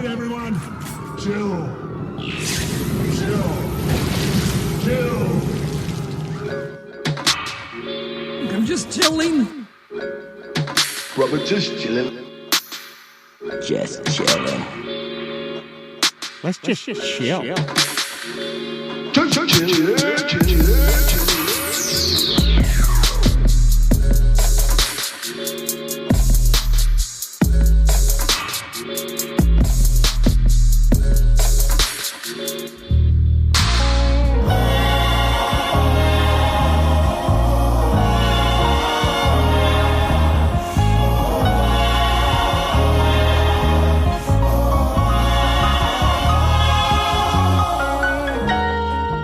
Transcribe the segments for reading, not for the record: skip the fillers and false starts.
everyone. Chill. Chill. I'm just chilling. Bro, we're just chilling. Just chillin'. Let's just chill. Chill.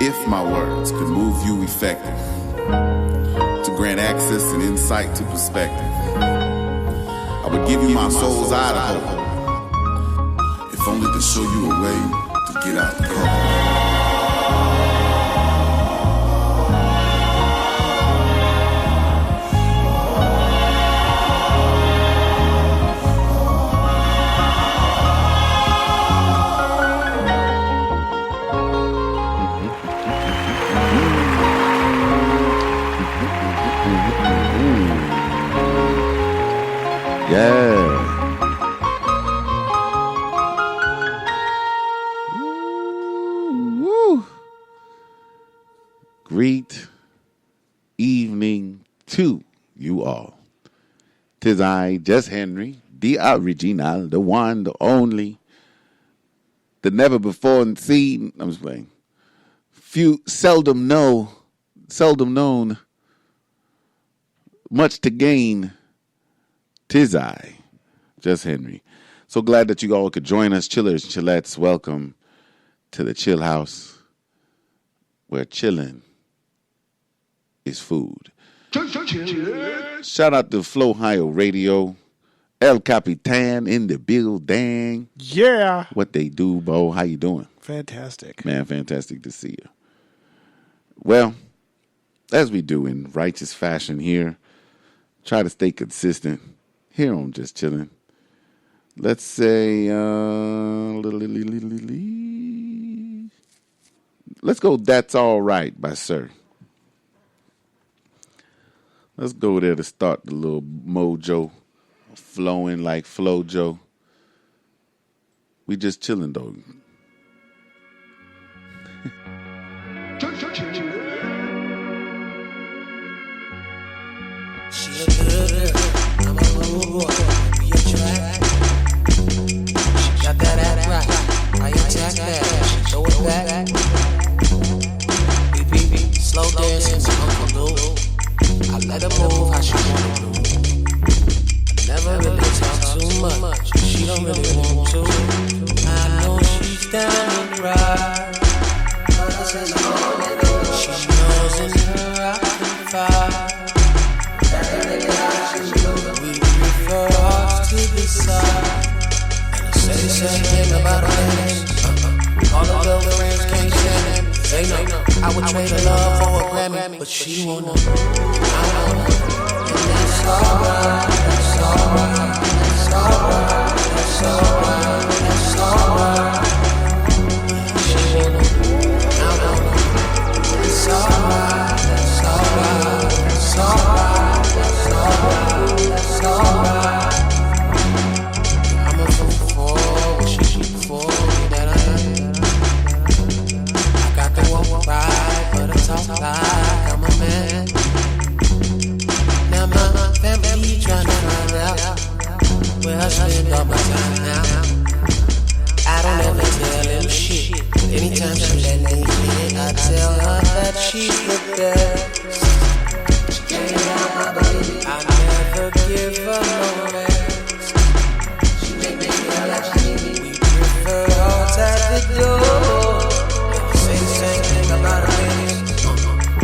If my words could move you effective, to grant access and insight to perspective, I would give you my soul's eye to hope, if only to show you a way to get out the cold. Yeah. Woo. Great evening to you all. 'Tis I, Jus Henry, the original, the one, the only, the never before seen. I'm just playing. Seldom known, much to gain. 'Tis I, Jus Henry. So glad that you all could join us, chillers, chillettes. Welcome to the Chill House, where chillin' is food. Shout out to Flowhio Radio, El Capitan in the building. Yeah. What they do, Bo? How you doing? Fantastic. Man, fantastic to see you. Well, as we do in righteous fashion here, try to stay consistent. Here on Just Chillin'. Let's say, let's go That's All Right by Sir. Let's go there to start the little mojo flowing like Flojo. We just chillin' though. I'm a little boy, be a track. She got that act right, I attack that, she throw it back. We slow dancing, my Uncle Lou. I let her move how she wanna do. I never really talk too much, she don't really want to. I know she's down to ride. She knows in her I can fight. We prefer hearts to the side. And I say the same thing about our enemies. All of those friends can't stand it. They know I would trade her love for a Grammy, but she won't know. I wanna, and that's alright. That's alright. That's alright. That's alright. That's alright. She won't know. I wanna, it's alright. That's alright. That's alright. That's alright. I'm a fool for what she for that I am. I got the walk right, but I talk like I'm a man. Now my family trying to find out where I spend all my time now. I don't ever tell them shit. Anytime she let me in, I tell her that she's the best. I never give her no rest. She make me feel like she need me. We prefer hearts at the door. Say the same thing about our ladies.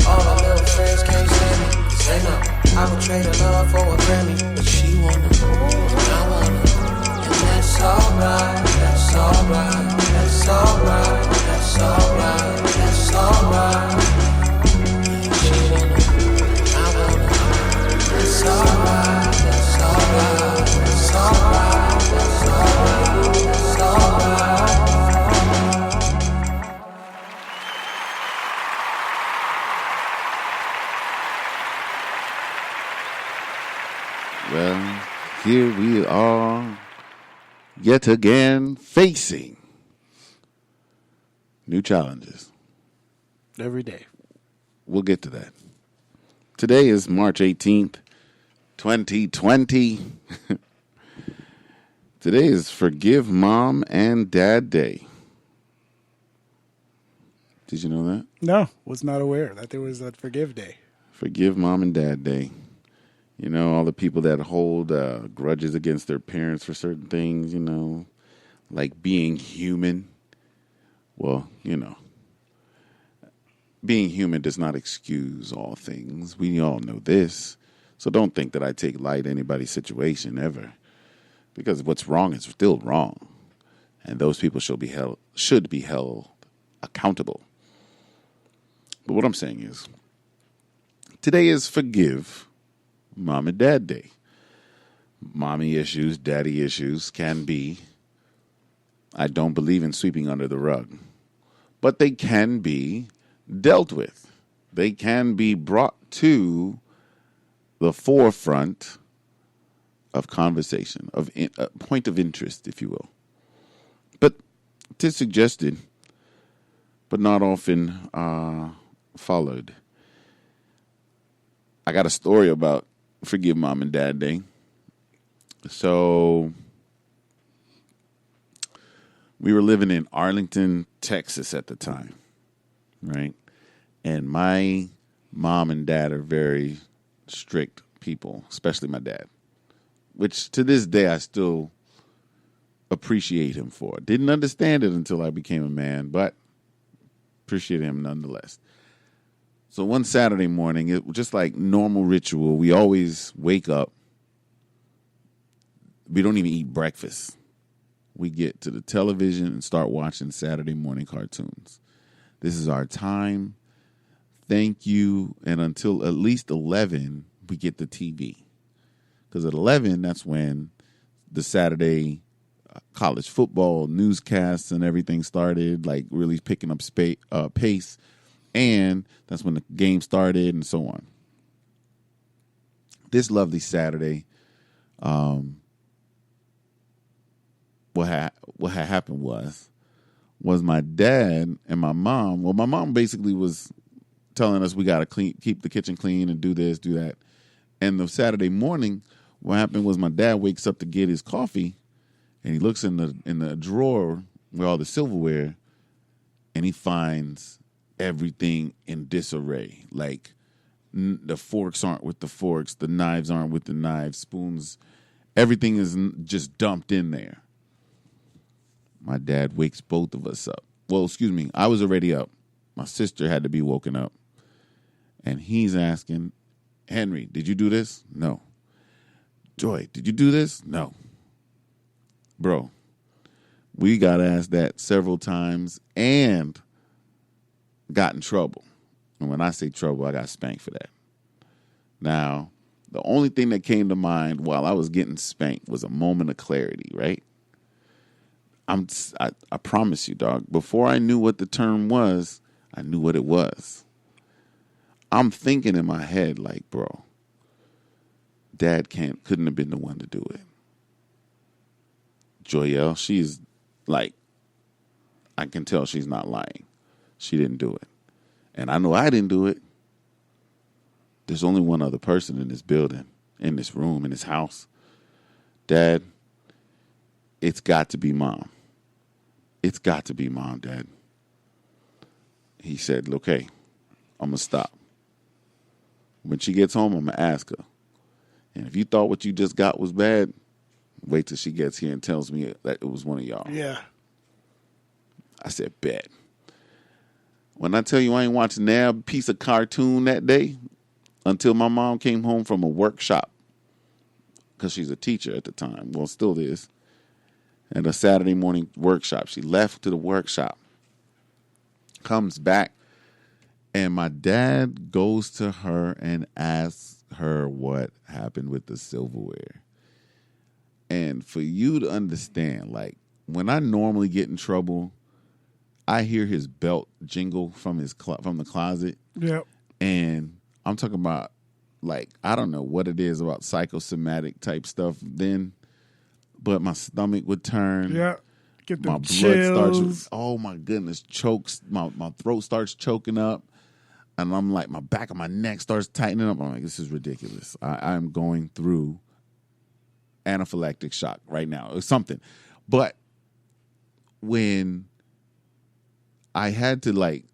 All our little friends can't stand me. Say no, I would trade her love for a Grammy, but she wanna, I wanna, and that's alright. That's alright. That's alright. That's alright. That's alright. She wanna. That's alright, that's alright, that's alright, that's alright, that's alright. here we are yet again facing new challenges. Every day. We'll get to that. Today is March 18th, 2020. Today is Forgive Mom and Dad Day. Did you know that? No, was not aware that there was a Forgive Day. Forgive Mom and Dad Day. You know, all the people that hold grudges against their parents for certain things, you know, like being human. Well, you know, being human does not excuse all things. We all know this. So don't think that I take light anybody's situation ever. Because what's wrong is still wrong. And those people should be held accountable. But what I'm saying is, today is Forgive Mom and Dad Day. Mommy issues, daddy issues can be. I don't believe in sweeping under the rug. But they can be dealt with. They can be brought to the forefront of conversation, of a point of interest, if you will. But it is suggested, but not often followed. I got a story about Forgive Mom and Dad Day. So we were living in Arlington, Texas at the time, right? And my mom and dad are very strict people, especially my dad, which to this day I still appreciate him for. Didn't understand it until I became a man, but appreciate him nonetheless. So one Saturday morning, it was just like normal ritual. We always wake up. We don't even eat breakfast. We get to the television and start watching Saturday morning cartoons. This is our time. Thank you. And until at least 11, we get the TV. Because at 11, that's when the Saturday college football newscasts and everything started, like really picking up pace. And that's when the game started and so on. This lovely Saturday, what had happened was my dad and my mom. Well, my mom basically was telling us we got to keep the kitchen clean and do this, do that. And the Saturday morning, what happened was my dad wakes up to get his coffee, and he looks in the drawer where all the silverware, and he finds everything in disarray. Like the forks aren't with the forks, the knives aren't with the knives, spoons, everything is just dumped in there. My dad wakes both of us up. Well, excuse me, I was already up. My sister had to be woken up. And he's asking, Henry, did you do this? No. Joy, did you do this? No. Bro, we got asked that several times and got in trouble. And when I say trouble, I got spanked for that. Now, the only thing that came to mind while I was getting spanked was a moment of clarity, right? I promise you, dog, before I knew what the term was, I knew what it was. I'm thinking in my head like, bro, Dad couldn't have been the one to do it. Joyelle, she's like, I can tell she's not lying. She didn't do it. And I know I didn't do it. There's only one other person in this building, in this room, in this house. Dad, it's got to be Mom. It's got to be Mom, Dad. He said, okay, I'm going to stop. When she gets home, I'm going to ask her. And if you thought what you just got was bad, wait till she gets here and tells me that it was one of y'all. Yeah. I said, bet. When I tell you I ain't watching that piece of cartoon that day until my mom came home from a workshop, because she's a teacher at the time, well, still is, and a Saturday morning workshop. She left to the workshop, comes back, and my dad goes to her and asks her what happened with the silverware. And for you to understand, like, when I normally get in trouble, I hear his belt jingle from the closet. Yep. And I'm talking about like, I don't know what it is about psychosomatic type stuff then, but my stomach would turn. Yeah. Get the My blood chills. starts, oh my goodness, chokes. My throat starts choking up. And I'm like, my back of my neck starts tightening up. I'm like, this is ridiculous. I'm going through anaphylactic shock right now or something. But when I had to like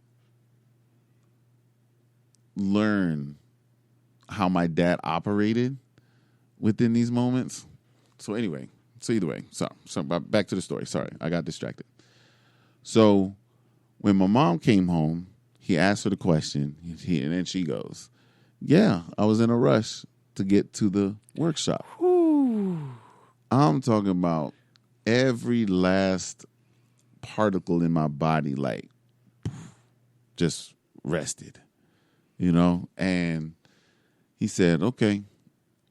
learn how my dad operated within these moments. So anyway, either way, so back to the story. Sorry, I got distracted. So when my mom came home, he asked her the question, and then she goes, yeah, I was in a rush to get to the workshop. Ooh. I'm talking about every last particle in my body, like, just rested, you know? And he said, okay,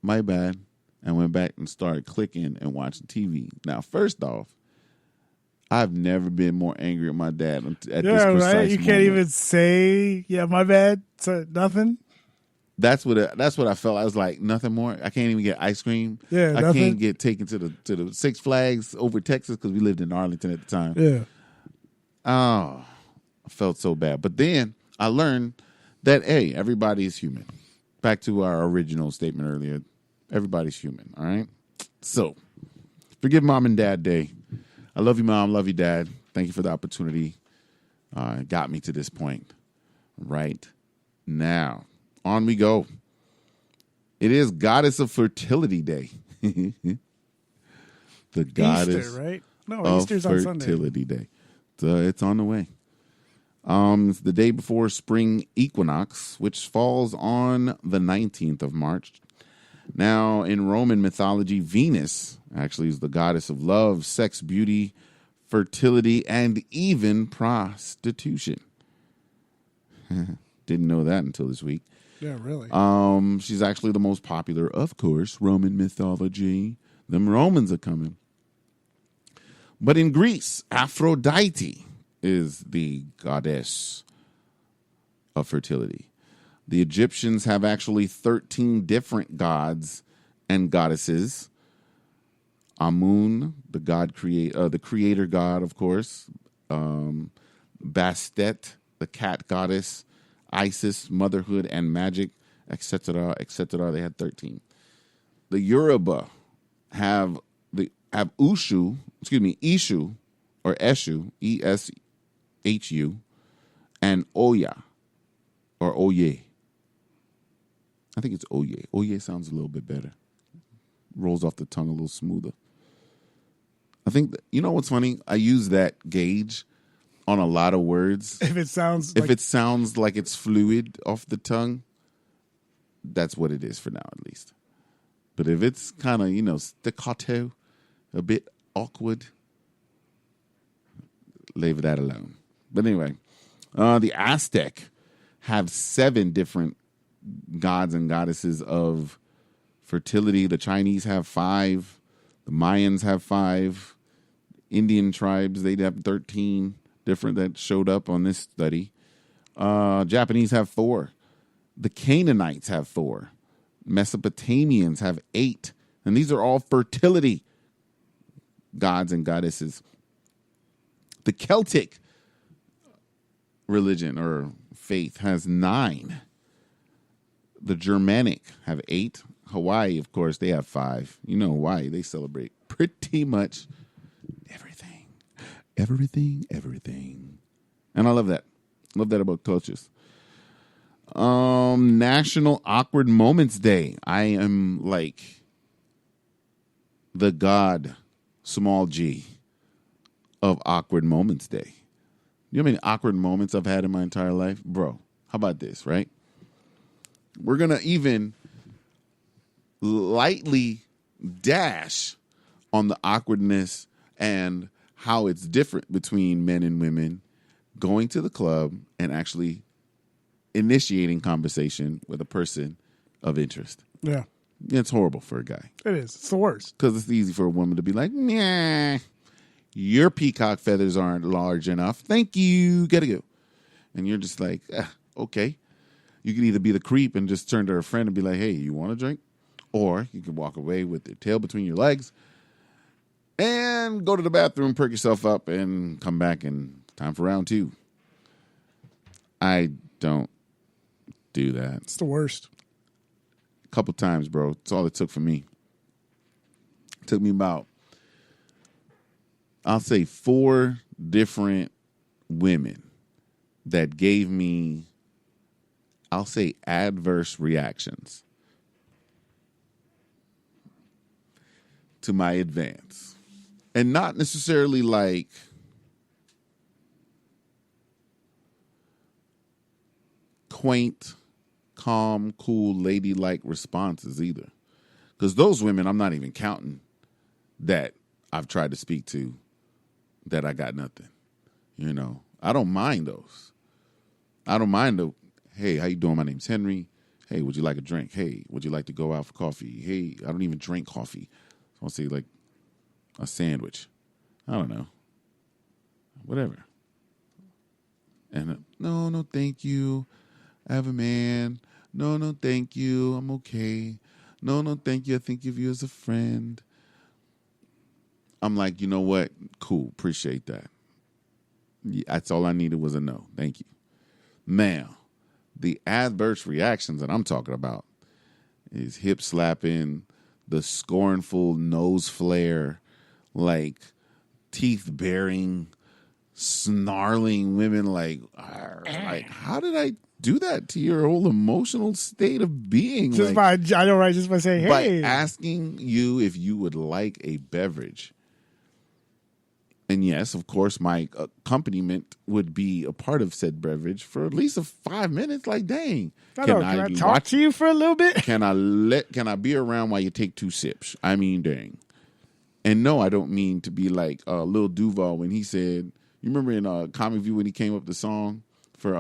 my bad. And went back and started clicking and watching TV. Now, first off, I've never been more angry at my dad at this precise right. You can't moment. even say, "Yeah, my bad." So nothing. That's what I felt. I was like, nothing more. I can't even get ice cream. Yeah, I nothing. can't get taken to the Six Flags over Texas because we lived in Arlington at the time. Yeah. Oh, I felt so bad. But then I learned that hey, everybody is human. Back to our original statement earlier. Everybody's human. All right. So forgive Mom and Dad Day. I love you, Mom. Love you, Dad. Thank you for the opportunity. It got me to this point right now. On we go. It is Goddess of Fertility Day. The Goddess Easter, right? No, of Easter's on Sunday. Fertility Day. It's on the way. It's the day before spring equinox, which falls on the 19th of March. Now, in Roman mythology, Venus actually is the goddess of love, sex, beauty, fertility, and even prostitution. Didn't know that until this week. Yeah, really. She's actually the most popular, of course, Roman mythology. Them Romans are coming. But in Greece, Aphrodite is the goddess of fertility. The Egyptians have actually 13 different gods and goddesses. Amun, the the creator god, of course. Bastet, the cat goddess. Isis, motherhood and magic, etc., etc. They had 13. The Yoruba have Ishu, or Eshu, Eshu, and Oya, or Oye. I think it's Oye. Oye sounds a little bit better. Rolls off the tongue a little smoother. I think, you know what's funny? I use that gauge on a lot of words. If it sounds like it's fluid off the tongue, that's what it is for now, at least. But if it's kind of, staccato, a bit awkward, leave that alone. But anyway, the Aztec have 7 different gods and goddesses of fertility. The Chinese have 5. The Mayans have 5. Indian tribes, they have 13 different that showed up on this study. Japanese have 4. The Canaanites have 4. Mesopotamians have 8. And these are all fertility gods and goddesses. The Celtic religion or faith has 9. The Germanic have 8. Hawaii, of course, they have 5. You know Hawaii, they celebrate pretty much everything. Everything. And I love that. Love that about cultures. National Awkward Moments Day. I am like the god, small g, of Awkward Moments Day. You know how many awkward moments I've had in my entire life? Bro, how about this, right? We're going to even lightly dash on the awkwardness and how it's different between men and women going to the club and actually initiating conversation with a person of interest. Yeah. It's horrible for a guy. It is. It's the worst. Because it's easy for a woman to be like, nah, your peacock feathers aren't large enough. Thank you. Gotta go. And you're just like, okay. You could either be the creep and just turn to her friend and be like, hey, you want a drink? Or you can walk away with your tail between your legs and go to the bathroom, perk yourself up, and come back, and time for round 2. I don't do that. It's the worst. A couple times, bro. It's all it took for me. It took me about, I'll say, 4 different women that gave me, I'll say, adverse reactions to my advance. And not necessarily like quaint, calm, cool, ladylike responses either. Because those women, I'm not even counting that I've tried to speak to that I got nothing. You know, I don't mind those. I don't mind the, hey, how you doing? My name's Henry. Hey, would you like a drink? Hey, would you like to go out for coffee? Hey, I don't even drink coffee. So I'll say like a sandwich. I don't know. Whatever. And no, thank you. I have a man. No, thank you. I'm okay. No, thank you. I think of you as a friend. I'm like, you know what? Cool. Appreciate that. Yeah, that's all I needed was a no. Thank you. Now, the adverse reactions that I'm talking about is hip slapping, the scornful nose flare, like teeth baring, snarling women like how did I do that to your whole emotional state of being? Just like, by, I know, right? Just by saying, hey. by asking you if you would like a beverage. And yes, of course, my accompaniment would be a part of said beverage for at least 5 minutes. Like, dang, Can I talk to you for a little bit? Can I be around while you take 2 sips? I mean, dang. And no, I don't mean to be like Lil Duval when he said, you remember in Comic View when he came up with the song for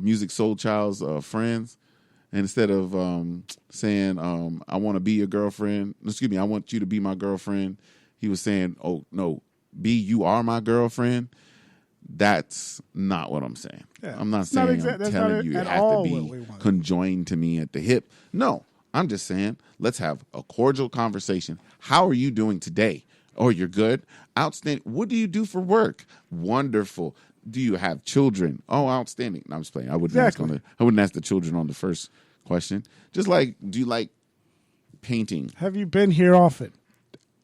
Music Soul Child's Friends, and instead of saying I want to be your girlfriend, excuse me, I want you to be my girlfriend, he was saying, oh no, B, you are my girlfriend. That's not what I'm saying. Yeah. I'm not saying I'm telling you have to be conjoined to me at the hip. No, I'm just saying let's have a cordial conversation. How are you doing today? Oh, you're good? Outstanding. What do you do for work? Wonderful. Do you have children? Oh, outstanding. No, I'm just playing. I wouldn't ask the children on the first question. Just like, do you like painting? Have you been here often?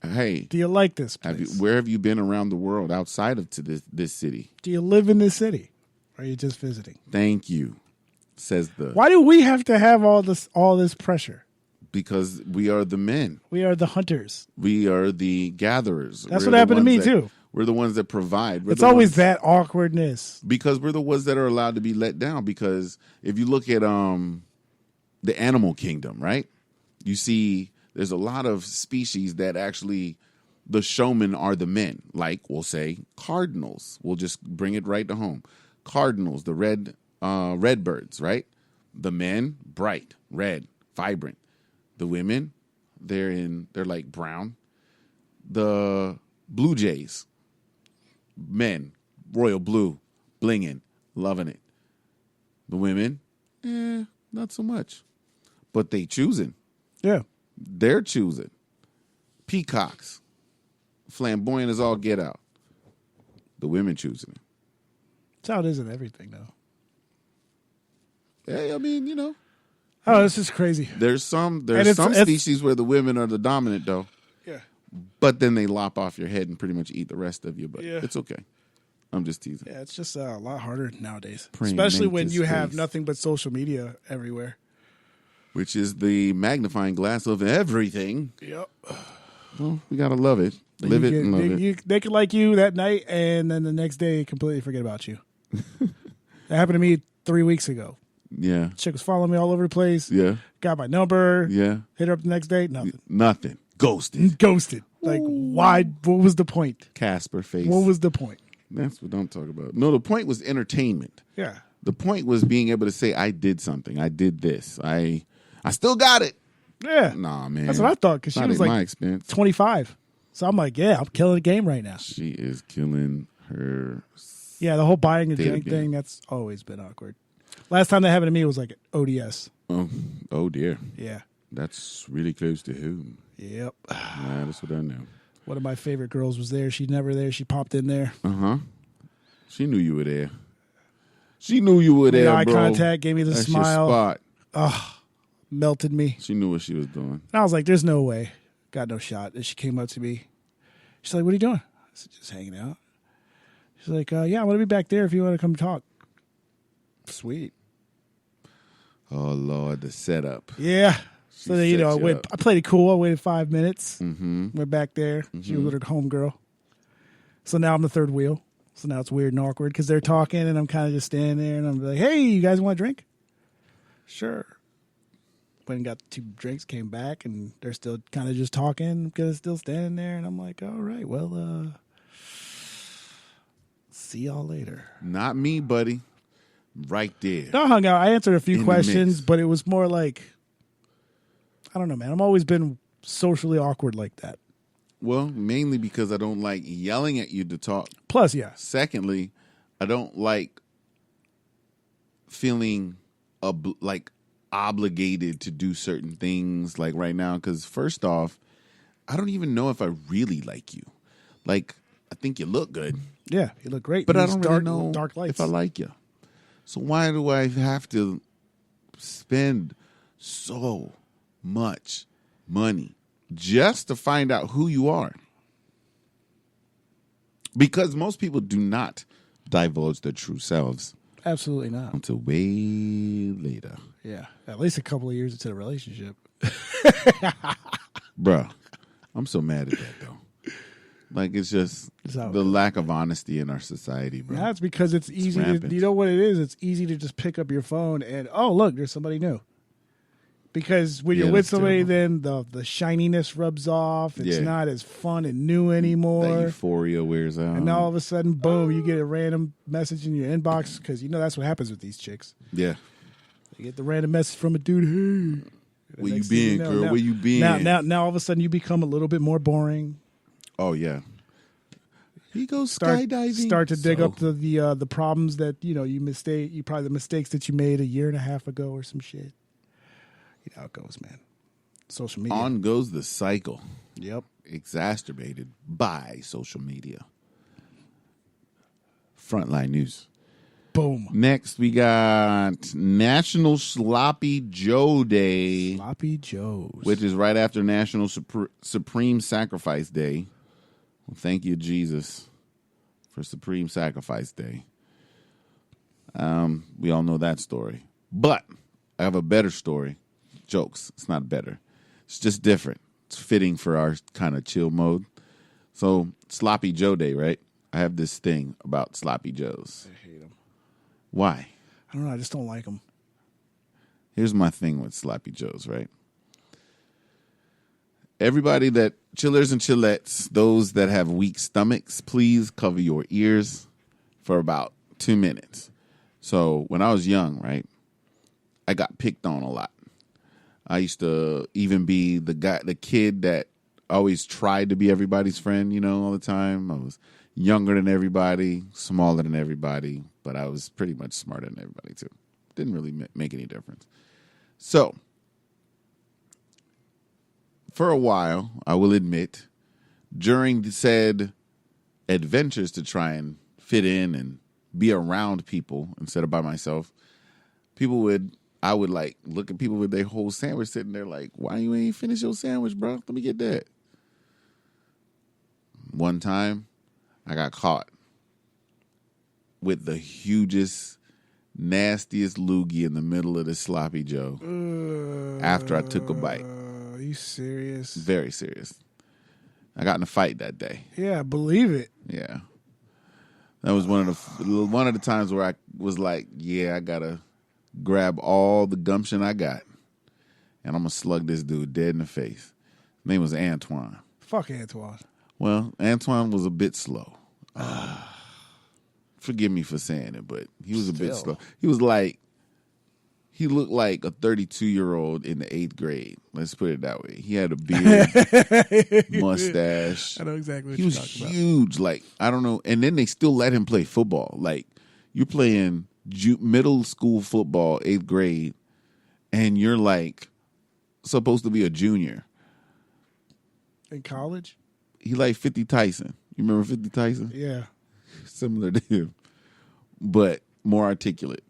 Hey. Do you like this place? Where have you been around the world outside of this city? Do you live in this city? Or are you just visiting? Thank you, says the... Why do we have to have all this pressure? Because we are the men. We are the hunters. We are the gatherers. That's what happened to me, too. We're the ones that provide. It's always that awkwardness. Because we're the ones that are allowed to be let down. Because if you look at the animal kingdom, right? You see there's a lot of species that actually the showmen are the men. Like, we'll say cardinals. We'll just bring it right to home. Cardinals, the red birds, right? The men, bright, red, vibrant. The women, they're like brown. The blue jays, men, royal blue, blinging, loving it. The women, not so much. But they choosing. Yeah. They're choosing. Peacocks, flamboyant as all get out. The women choosing it. That's how it is in everything, though. Hey, I mean, you know. Oh, this is crazy. There's some species where the women are the dominant, though. Yeah. But then they lop off your head and pretty much eat the rest of you. But yeah. It's okay. I'm just teasing. Yeah, it's just a lot harder nowadays. Praying especially when you have face. nothing but social media everywhere. Which is the magnifying glass of everything. Yep. Well, we got to love it. Live it and love it. They could like you that night and then the next day completely forget about you. That happened to me 3 weeks ago. Yeah. Chick was following me all over the place. Yeah. Got my number. Yeah. Hit her up the next day. Nothing. Nothing. Ghosted. Like, why? What was the point? Casper face. What was the point? That's what I'm talking about. No, the point was entertainment. Yeah. The point was being able to say, I did something. I did this. I still got it. Yeah. Nah, man. That's what I thought because she was my like experience. 25. So I'm like, yeah, I'm killing the game right now. She is killing her. Yeah, the whole buying a Data drink game. thing, that's always been awkward. Last time that happened to me was like ODS. Oh dear. Yeah. That's really close to whom? Yep. Nah, that's what I know. One of my favorite girls was there. She's never there. She popped in there. She knew you were there. She knew you were there, eye bro. contact, gave me the That's smile. Your spot. Melted me. She knew what she was doing. And I was like, there's no way. Got no shot. And she came up to me. She's like, what are you doing? I said, just hanging out. She's like, yeah, I'm going to be back there if you want to come talk. Sweet. Oh Lord, the setup. Yeah. So then, set you up. I played it cool. I waited 5 minutes. Went back there. She was with her homegirl. So now I'm the third wheel. So now it's weird and awkward because they're talking and I'm kind of just standing there and I'm like, hey, you guys want a drink? Sure. Went and got 2 drinks, came back, and they're still kind of just talking because it's still standing there. And I'm like, all right, well, see y'all later. Not me, buddy. Right there. I hung out. I answered a few In the questions, mix. but it was more like, I don't know, man. I've always been socially awkward like that. Well, mainly because I don't like yelling at you to talk. Plus, yeah. Secondly, I don't like feeling obligated to do certain things like right now. Because first off, I don't even know if I really like you. Like, I think you look good, Yeah, you look great. but I These don't dark, really know dark lights. if I like you. So why do I have to spend so much money just to find out who you are? Because most people do not divulge their true selves Absolutely not. until way later. Yeah, at least a couple of years into the relationship. Bruh, I'm so mad at that, though. Like, it's just how it the is. lack of honesty in our society, bro. That's because it's easy to, rampant. you know what it is? It's easy to just pick up your phone and, oh, look, there's somebody new. Because when you're Yeah, with that's somebody, terrible. then the shininess rubs off. It's Yeah. not as fun and new That anymore. euphoria wears out. And now all of a sudden, boom, you get a random message in your inbox because you know that's what happens with these chicks. Yeah. You get the random message from a dude, hey. The Where you next thing been, know, girl? now- Where you been? Now all of a sudden you become a little bit more boring. Oh, yeah. He goes Start skydiving. to dig So- up the problems that you probably the mistakes that you made a year and a half ago or some shit. You know how it goes, man. Social media. On goes the cycle, Yep. exacerbated by social media. Frontline news. Boom. Next, we got National Sloppy Joe Day, Sloppy Joes. which is right after National Supreme Sacrifice Day. Well, thank you, Jesus, for Supreme Sacrifice Day. We all know that story. But I have a better story. Jokes. It's not better. It's just different. It's fitting for our kind of chill mode. So, Sloppy Joe Day, right? I have this thing about Sloppy Joes. I hate them. Why? I don't know. I just don't like them. Here's my thing with Sloppy Joes, right? Everybody that, chillers and chillettes, those that have weak stomachs, please cover your ears for about 2 minutes. So when I was young, right, I got picked on a lot. I used to even be the kid that always tried to be everybody's friend, all the time. I was younger than everybody, smaller than everybody, but I was pretty much smarter than everybody too. Didn't really make any difference. So, for a while, I will admit, during said adventures to try and fit in and be around people instead of by myself, I would like look at people with their whole sandwich sitting there like, why you ain't finish your sandwich, bro? Let me get that. One time, I got caught with the hugest, nastiest loogie in the middle of the Sloppy Joe after I took a bite. Are you serious? Very serious. I got in a fight that day. Yeah, believe it. Yeah. That was one of the times where I was like, yeah, I gotta grab all the gumption I got, and I'm gonna slug this dude dead in the face. His name was Antoine. Fuck Antoine. Well, Antoine was a bit slow. Forgive me for saying it, but he was a bit slow. He looked like a 32-year-old in the 8th grade. Let's put it that way. He had a beard, mustache. I know exactly what He you're was talking about. huge. Like, I don't know. And then they still let him play football. Like, you're playing middle school football, 8th grade, and you're like supposed to be a junior. In college? He like 50 Tyson. You remember 50 Tyson? Yeah. Similar to him, but more articulate.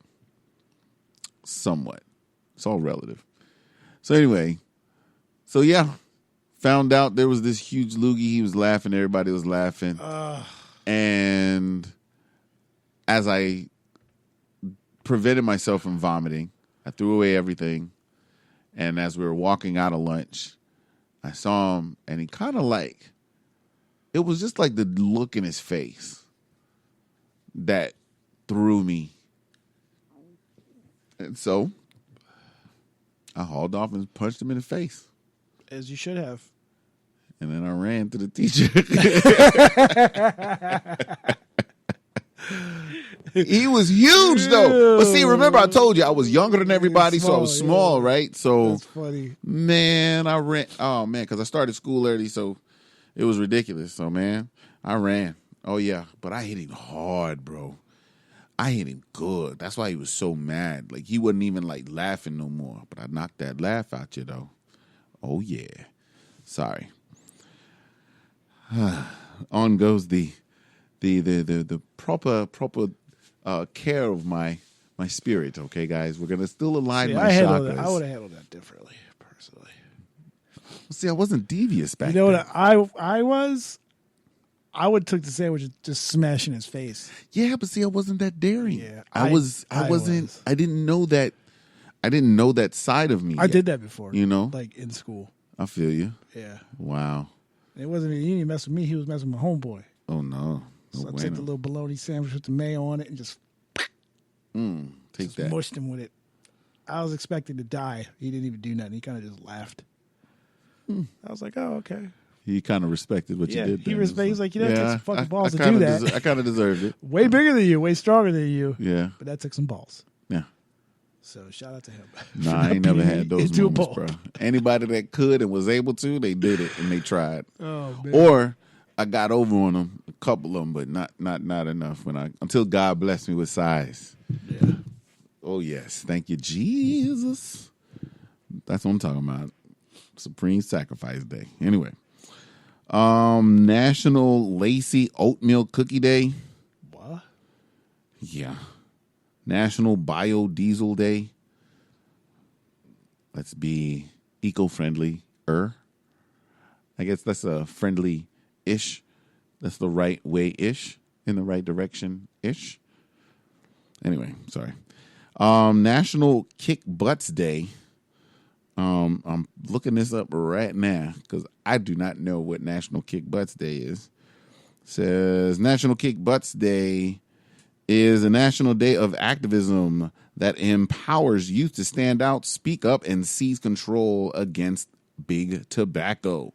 Somewhat. It's all relative. So anyway, found out there was this huge loogie. He was laughing. Everybody was laughing. And as I prevented myself from vomiting, I threw away everything. And as we were walking out of lunch, I saw him, and he kind of like, it was just like the look in his face that threw me. And so I hauled off and punched him in the face. As you should have. And then I ran to the teacher. He was huge, though. But see, remember I told you I was younger than everybody, so I was small, right? So, that's funny. Man, I ran. Oh, man, because I started school early, so it was ridiculous. So, man, I ran. Oh, yeah. But I hit him hard, bro. I hit him good. That's why he was so mad. Like, he wasn't even, like, laughing no more. But I knocked that laugh out you, though. Oh, yeah. Sorry. On goes the proper care of my spirit. Okay, guys, we're gonna still align my chakras. I would have handled that differently, personally. See, I wasn't devious back You know then. what I was? I would have took the sandwich and just smash in his face. Yeah, but see, I wasn't that daring. Yeah, I wasn't. I didn't know that. I didn't know that side of me. I did that before. You know, like in school. I feel you. Yeah. Wow. It wasn't. He didn't mess with me. He was messing with my homeboy. Oh no. So I took the little bologna sandwich with the mayo on it and just that. mushed him with it. I was expecting to die. He didn't even do nothing. He kind of just laughed. I was like, oh, okay. He kind of respected what you did. He was like, you know, it takes fucking balls to kinda do that. I kind of deserved it. Way bigger than you, way stronger than you. Yeah. But that took some balls. Yeah. So shout out to him. Nah, I ain't never had those into moments, bro. Anybody that could and was able to, they did it and they tried. Oh man. Or I got over on them, a couple of them, but not enough until God blessed me with size. Yeah. Oh yes, thank you, Jesus. That's what I'm talking about. Supreme Sacrifice Day. Anyway, National Lacy Oatmeal Cookie Day. What? Yeah. National Biodiesel Day. Let's be eco-friendly-er. I guess that's a friendly-ish. That's the right way-ish. In the right direction-ish. Anyway, sorry. National Kick Butts Day. I'm looking this up right now because I do not know what National Kick Butts Day is. It says National Kick Butts Day is a national day of activism that empowers youth to stand out, speak up, and seize control against big tobacco.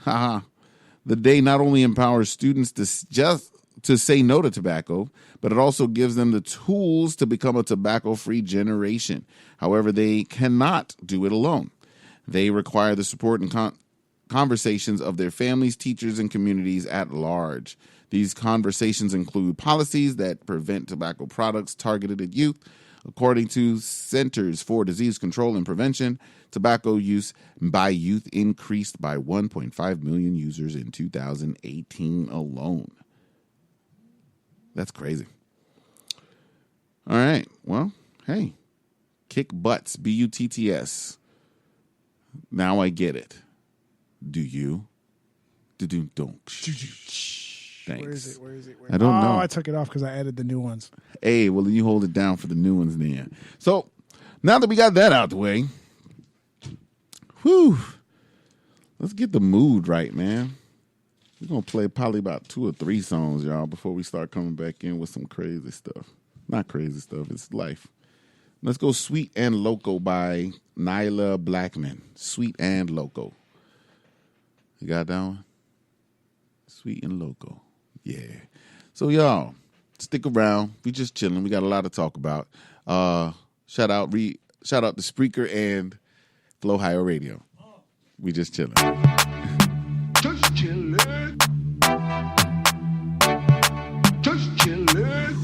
Haha. The day not only empowers students to say no to tobacco, but it also gives them the tools to become a tobacco-free generation. However, they cannot do it alone. They require the support and conversations of their families, teachers, and communities at large. These conversations include policies that prevent tobacco products targeted at youth. According to Centers for Disease Control and Prevention, tobacco use by youth increased by 1.5 million users in 2018 alone. That's crazy. All right. Well, hey, kick butts, B-U-T-T-S. Now I get it. Do you? Do-do-don't. Thanks. Where is it? I don't know. Oh, I took it off because I added the new ones. Hey, well, you hold it down for the new ones then. So, now that we got that out the way, let's get the mood right, man. We're going to play probably about 2 or 3 songs, y'all, before we start coming back in with some crazy stuff. Not crazy stuff, it's life. Let's go Sweet and Loco by Nyla Blackman. Sweet and Loco. You got that one? Sweet and Loco. Yeah. So, y'all, stick around. We just chilling. We got a lot to talk about. Shout out to Spreaker and Flow Higher Radio. We just chilling. Just chillin'. Just chillin'.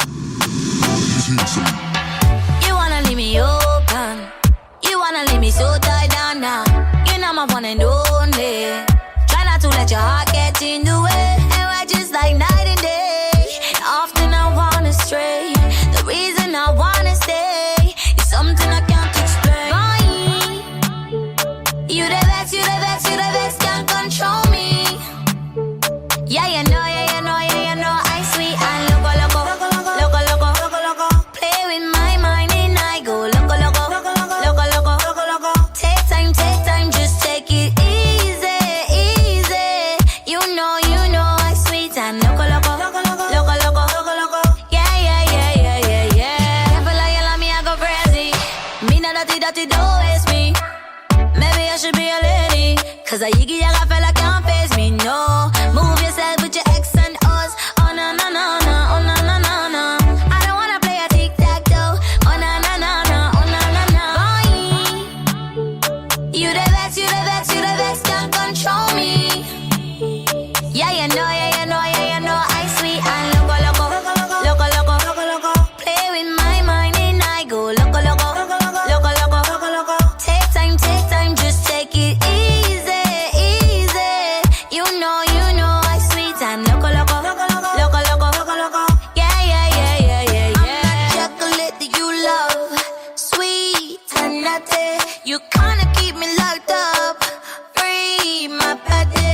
Cause a Yiggy Yaga fella can't face me, no. Move yourself with your X and O's. Oh, no, no, no, no. Oh, no, no, no, no. I don't wanna play a tic-tac-toe. Oh, no, no, no, no. Oh, no, no, no. Boy, you the best, you the best, you the best. Can't control me. Yeah, you know, yeah, you know, yeah, you know. I sweet and loco, loco. Loco, loco, loco, loco. Play with my mind and I go loco, loco. Loco, loco, loco, loco. Take time, just take it easy, easy. You know, I sweet and loco, loco. Loco, loco, loco, loco. Yeah, yeah, yeah, yeah, yeah, yeah. I'm that chocolate that you love. Sweet and nutty. You kinda keep me locked up. Free my body.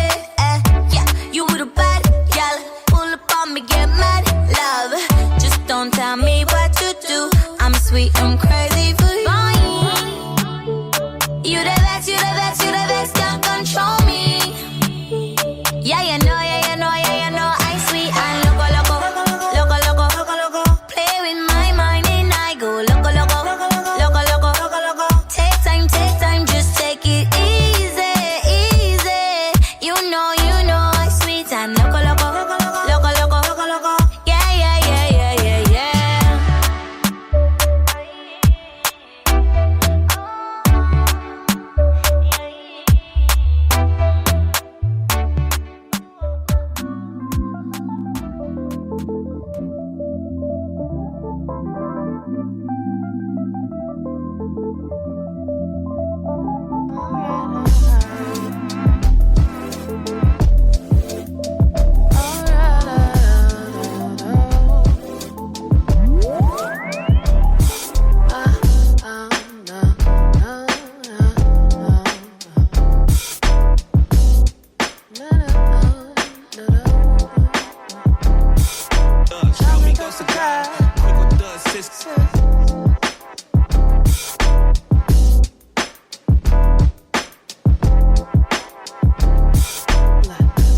Yeah, you with a bad gal. Pull up on me, get mad, love. Just don't tell me what to do. I'm sweet, I'm crazy for you. You the best, you the best, you the best. Can't control me. Yeah, you know, yeah, you know, yeah, you know. I sweet and loco, loco. Loco, loco, loco, loco. Play with my mind and I go loco, loco. Loco, loco, loco, loco. Take time, just take it easy, easy. You know, I sweet and loco, loco. Loco, loco, loco, loco. Yeah, yeah, yeah, yeah, yeah, yeah.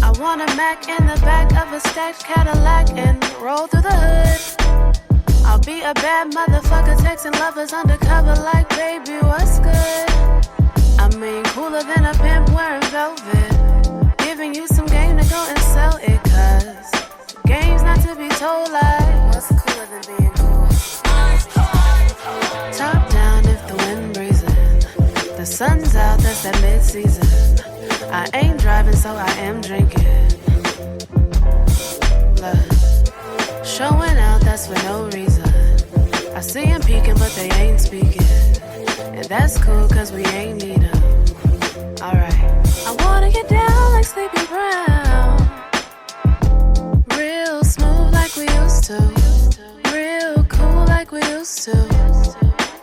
I want a Mac in the back of a stacked Cadillac and roll through the hood. I'll be a bad motherfucker texting lovers undercover like, baby, what's good? I mean, cooler than a pimp wearing velvet. Giving you some game to go and sell it, cause game's not to be told like, what's cooler than being cool? Top down if the wind breezing. The sun's out, that's that mid-season. I ain't driving, so I am drinking. Look, showing out, that's for no reason. I see them peeking, but they ain't speaking. And that's cool, cause we ain't need them. Alright. I wanna get down like Sleepy Brown. Real smooth like we used to. Real cool like we used to.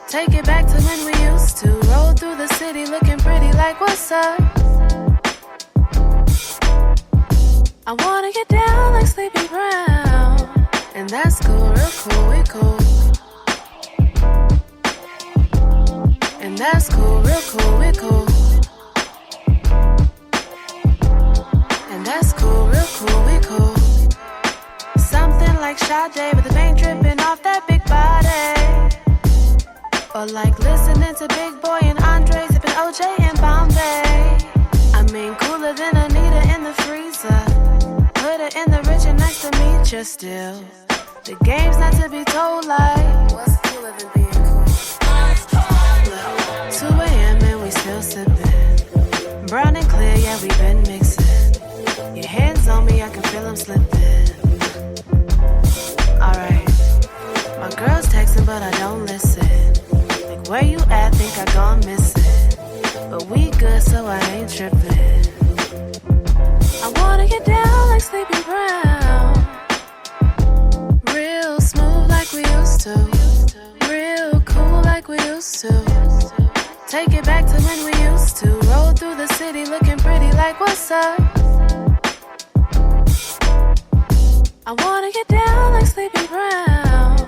Take it back to when we used to. Roll through the city looking pretty like, what's up? I wanna get down like Sleepy Brown. And that's cool, real cool, we cool. And that's cool, real cool, we cool. And that's cool, real cool, we cool. Something like Sade with the vein dripping off that big body. Or like listening to Big Boy and Andre sipping OJ in Bombay. I mean, cooler than Anita in the freezer. Put her in the rich and nice to meet you still. The game's not to be told like, what's cooler than being cool? Look, 2 a.m. and we still sipping. Brown and clear, yeah, we been mixing. Your hands on me, I can feel them slipping. Alright, my girl's texting, but I don't listen. Like, where you at? Think I gone missing. But we good, so I ain't tripping. I wanna get down like Sleepy Brown. Real smooth like we used to. Real cool like we used to. Take it back to when we used to. Roll through the city looking pretty like, what's up? I wanna get down like Sleepy Brown.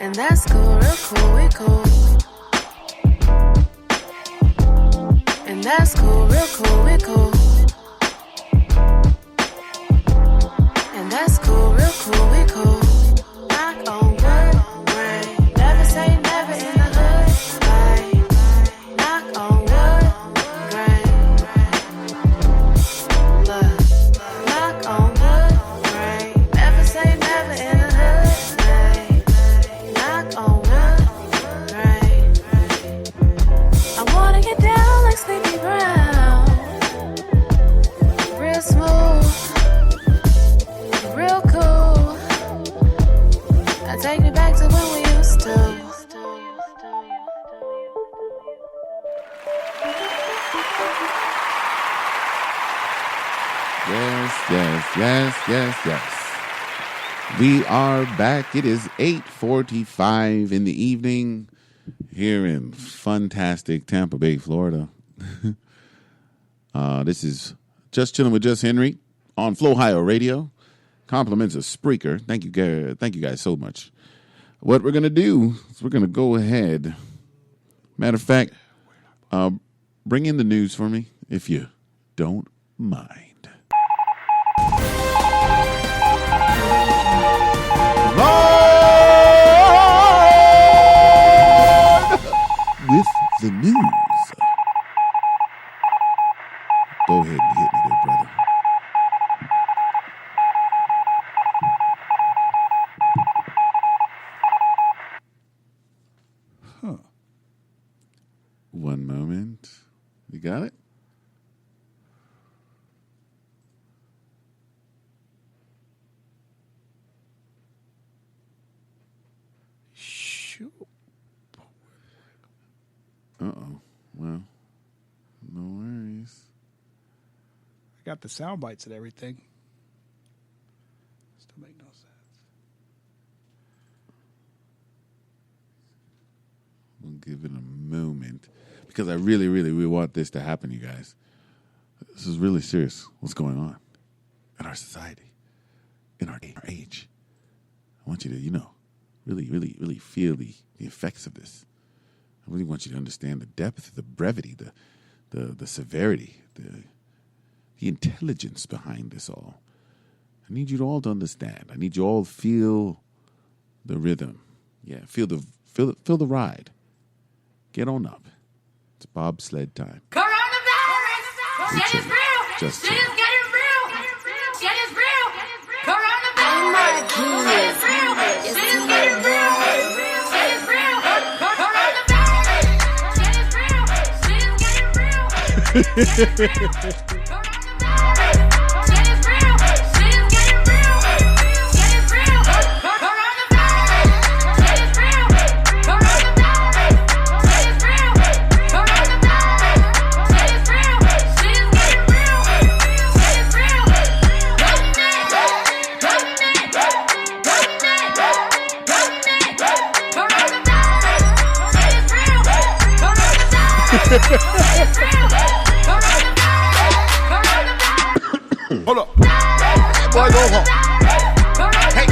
And that's cool, real cool, we cool. And that's cool, real cool, we cool. And that's cool, real cool, we cool. Knock on wood, rain. Never say never in the hood, rain. Knock on wood, rain. We are back. It is 8:45 in the evening here in fantastic Tampa Bay, Florida. This is Just Chillin' with Just Henry on Flow Ohio Radio. Compliments of Spreaker. Thank you guys so much. What we're going to do is we're going to go ahead. Matter of fact, bring in the news for me if you don't mind. With the news. Go ahead and hit me there, brother. One moment. You got it? Shoot. Uh-oh. Well, no worries. I got the sound bites and everything. Still make no sense. We'll give it a moment because I really, really, we want this to happen, you guys. This is really serious. What's going on in our society, in our age? I want you to, really, really, really feel the effects of this. I really want you to understand the depth, the brevity, the severity, the intelligence behind this all. I need you to all to understand. I need you all to feel the rhythm. Yeah, feel the ride. Get on up. It's bobsled time. Coronavirus! Shit is real! Just Shit is chillin'. getting real! Shit is real! Coronavirus! Shit is real! Shit is getting real! Shit is real! Coronavirus! Shit is real! Shit is getting real! Coronavirus! Shit is real! Shit is getting real! Shit is real! Coronavirus! Shit is real! Coronavirus! Shit is real! Coronavirus! Shit is real! Shit is getting real! Shit is real! Hold up. Boy, go home. Hey.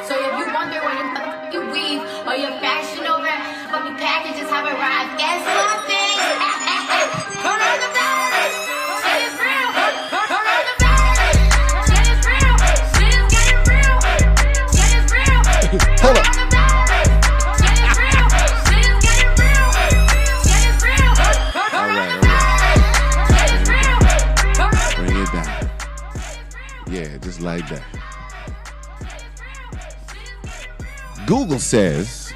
So if you wonder where your motherfucking weave or your fashion over fucking packages have arrived, guess what, bitch? Coronavirus! Shit is real! Coronavirus! Shit is real! Shit is getting real! Shit is real! Hold up. Shit is real! Shit is getting real! Shit is real! All right. Shit is real! Bring it down. Yeah, just like that. Google says,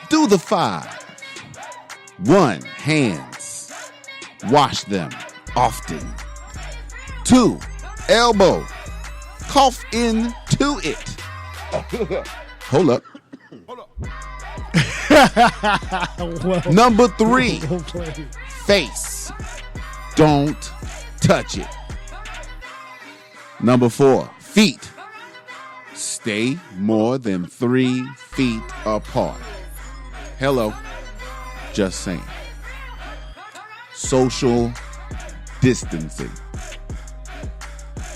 do the 5. 1, hands. Wash them often. 2, elbow. Cough into it. Hold up. Well, Number 3, well played. face. Don't touch it. Number 4, feet. Stay more than 3 feet apart. Hello. Just saying. Social distancing.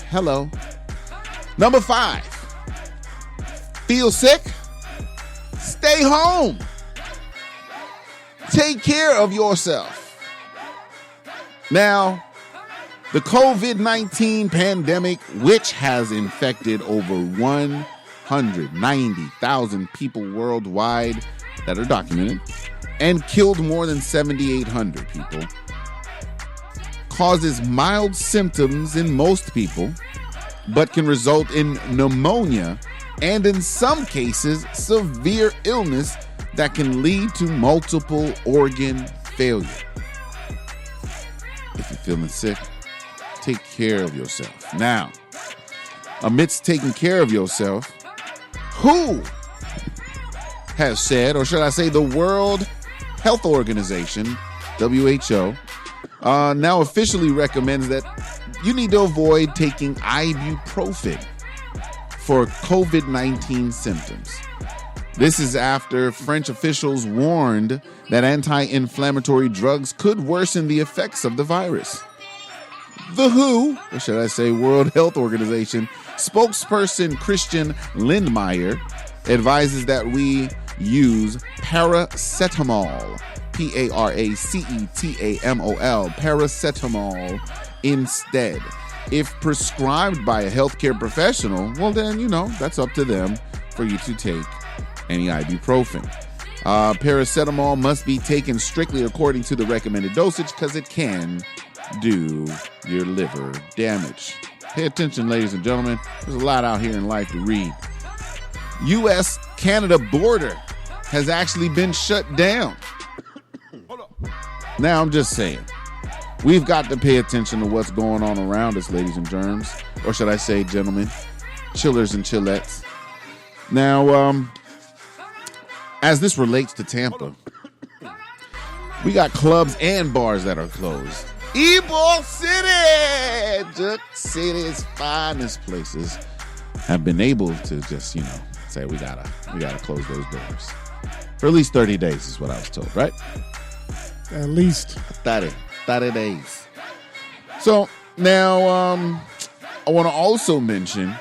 Hello. Number 5, feel sick? Stay home. Take care of yourself. Now, the COVID-19 pandemic, which has infected over 190,000 people worldwide that are documented and killed more than 7,800 people, causes mild symptoms in most people, but can result in pneumonia and in some cases, severe illness that can lead to multiple organ failure. If you're feeling sick, take care of yourself. Now, amidst taking care of yourself, who has said, or should I say the world Health Organization, WHO, now officially recommends that you need to avoid taking ibuprofen for COVID-19 symptoms. This is after French officials warned that anti-inflammatory drugs could worsen the effects of the virus. The WHO, or should I say World Health Organization, spokesperson Christian Lindmeier advises that we use paracetamol, Paracetamol, paracetamol instead. If prescribed by a healthcare professional, well then, that's up to them for you to take any ibuprofen. Paracetamol must be taken strictly according to the recommended dosage because it can do your liver damage. Pay attention, ladies and gentlemen. There's a lot out here in life to read. U.S.-Canada border has actually been shut down. Now, I'm just saying, we've got to pay attention to what's going on around us, ladies and germs. Or should I say, gentlemen, chillers and chillettes. Now, as this relates to we got clubs and bars that are closed. Ybor City, Jus City's finest places have been able to just, say we gotta close those doors for at least 30 days is what I was told, right? At least 30 days. So now I want to also mention,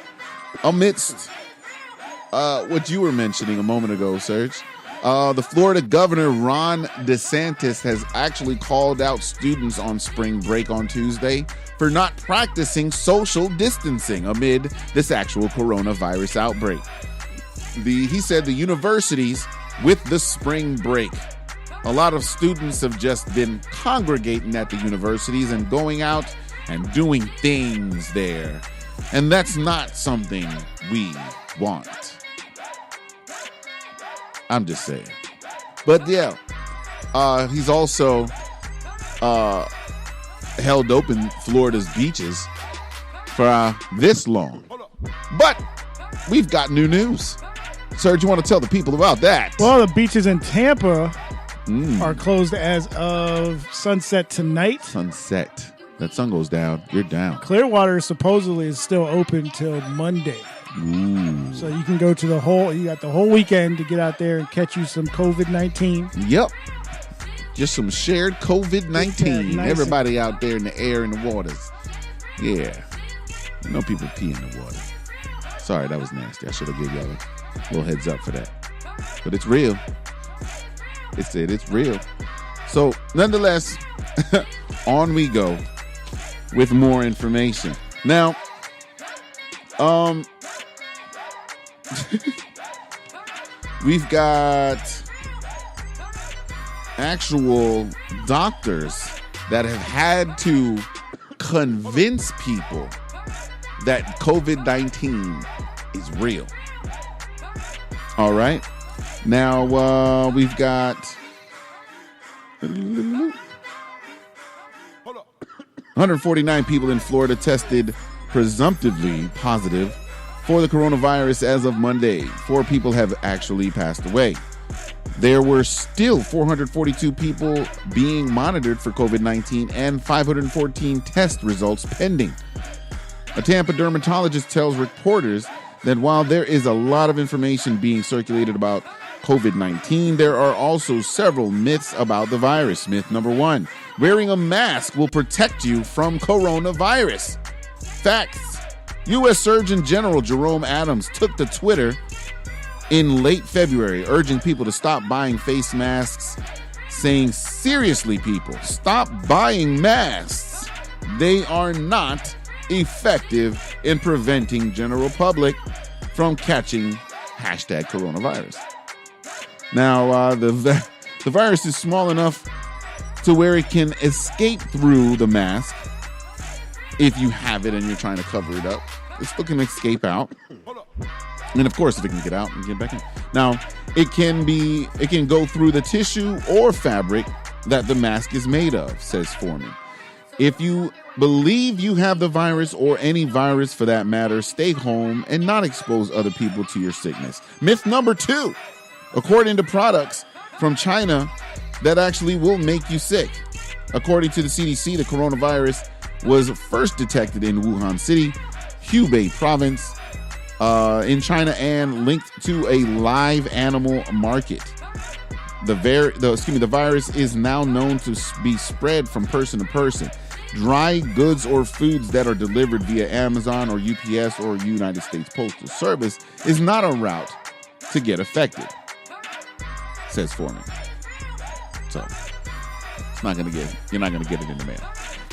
amidst what you were mentioning a moment ago, Serge, the Florida governor, Ron DeSantis, has actually called out students on spring break on Tuesday for not practicing social distancing amid this actual coronavirus outbreak. He said the universities, with the spring break, a lot of students have just been congregating at the universities and going out and doing things there. And that's not something we want. I'm just saying. But yeah, he's also held open Florida's beaches for this long. But we've got new news. Serge, you want to tell the people about that? Well, the beaches in Tampa are closed as of sunset tonight. Sunset. That sun goes down, you're down. Clearwater supposedly is still open till Monday. Ooh. So you can go to you got the whole weekend to get out there and catch you some COVID-19. Yep. Just some shared COVID-19. Yeah, nice. Everybody out there in the air and the waters. Yeah. People pee in the water. Sorry, that was nasty. I should have given y'all a little heads up for that. But it's real. It's real. So, nonetheless, on we go with more information. Now, we've got actual doctors that have had to convince people that COVID-19 is real. All right. Now, we've got 149 people in Florida tested presumptively positive for the coronavirus as of Monday. 4 people have actually passed away. There were still 442 people being monitored for COVID-19 and 514 test results pending. A Tampa dermatologist tells reporters that while there is a lot of information being circulated about COVID-19, there are also several myths about the virus. Myth number 1, wearing a mask will protect you from coronavirus. Facts. U.S. Surgeon General Jerome Adams took to Twitter in late February, urging people to stop buying face masks, saying, seriously, people, stop buying masks. They are not effective in preventing general public from catching #coronavirus. Now, the virus is small enough to where it can escape through the mask. If you have it and you're trying to cover it up, it still can escape out. And of course, if it can get out and get back in. Now, it can go through the tissue or fabric that the mask is made of, says Foreman. If you believe you have the virus, or any virus for that matter, stay home and not expose other people to your sickness. Myth number 2, according to products from China, that actually will make you sick. According to the CDC, the coronavirus was first detected in Wuhan City, Hubei province, in China, and linked to a live animal market. The virus is now known to be spread from person to person. Dry goods or foods that are delivered via Amazon or UPS or United States Postal Service is not a route to get affected, says Foreman. So you're not gonna get it in the mail.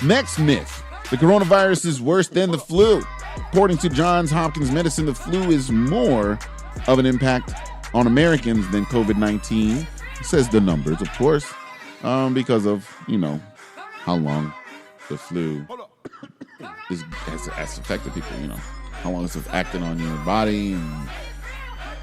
Next myth: the coronavirus is worse than the flu. According to Johns Hopkins Medicine, the flu is more of an impact on Americans than COVID-19. Says the numbers, of course, because of how long the flu has affected people. How long it's acting on your body and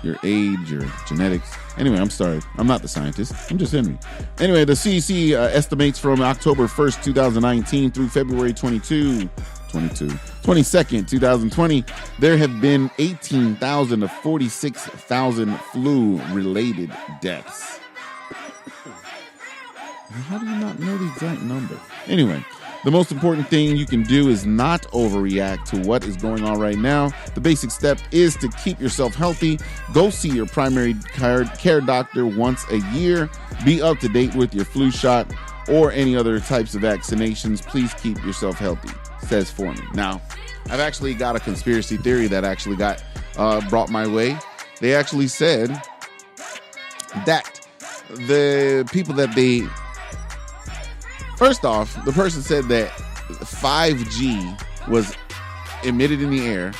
your age, your genetics. Anyway, I'm sorry. I'm not the scientist. I'm just Henry. Anyway, the CDC estimates from October 1st, 2019 through February 22nd, 2020, there have been 18,000 to 46,000 flu-related deaths. How do you not know the exact number? Anyway, the most important thing you can do is not overreact to what is going on right now. The basic step is to keep yourself healthy. Go see your primary care doctor once a year. Be up to date with your flu shot or any other types of vaccinations. Please keep yourself healthy, says Foreman. Now, I've actually got a conspiracy theory that actually got brought my way. They actually said that the people that they... First off, the person said that 5G was emitted in the air,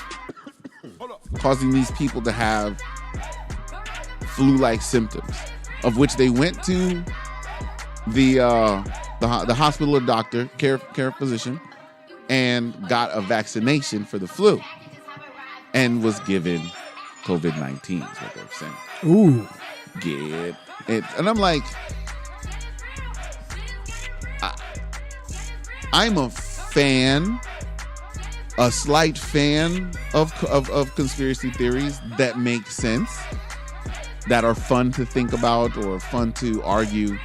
causing these people to have flu-like symptoms, of which they went to the hospital or doctor, care physician, and got a vaccination for the flu, and was given COVID-19. Is what they're saying. Ooh, get it? And I'm like, I'm a slight fan of conspiracy theories that make sense, that are fun to think about or fun to argue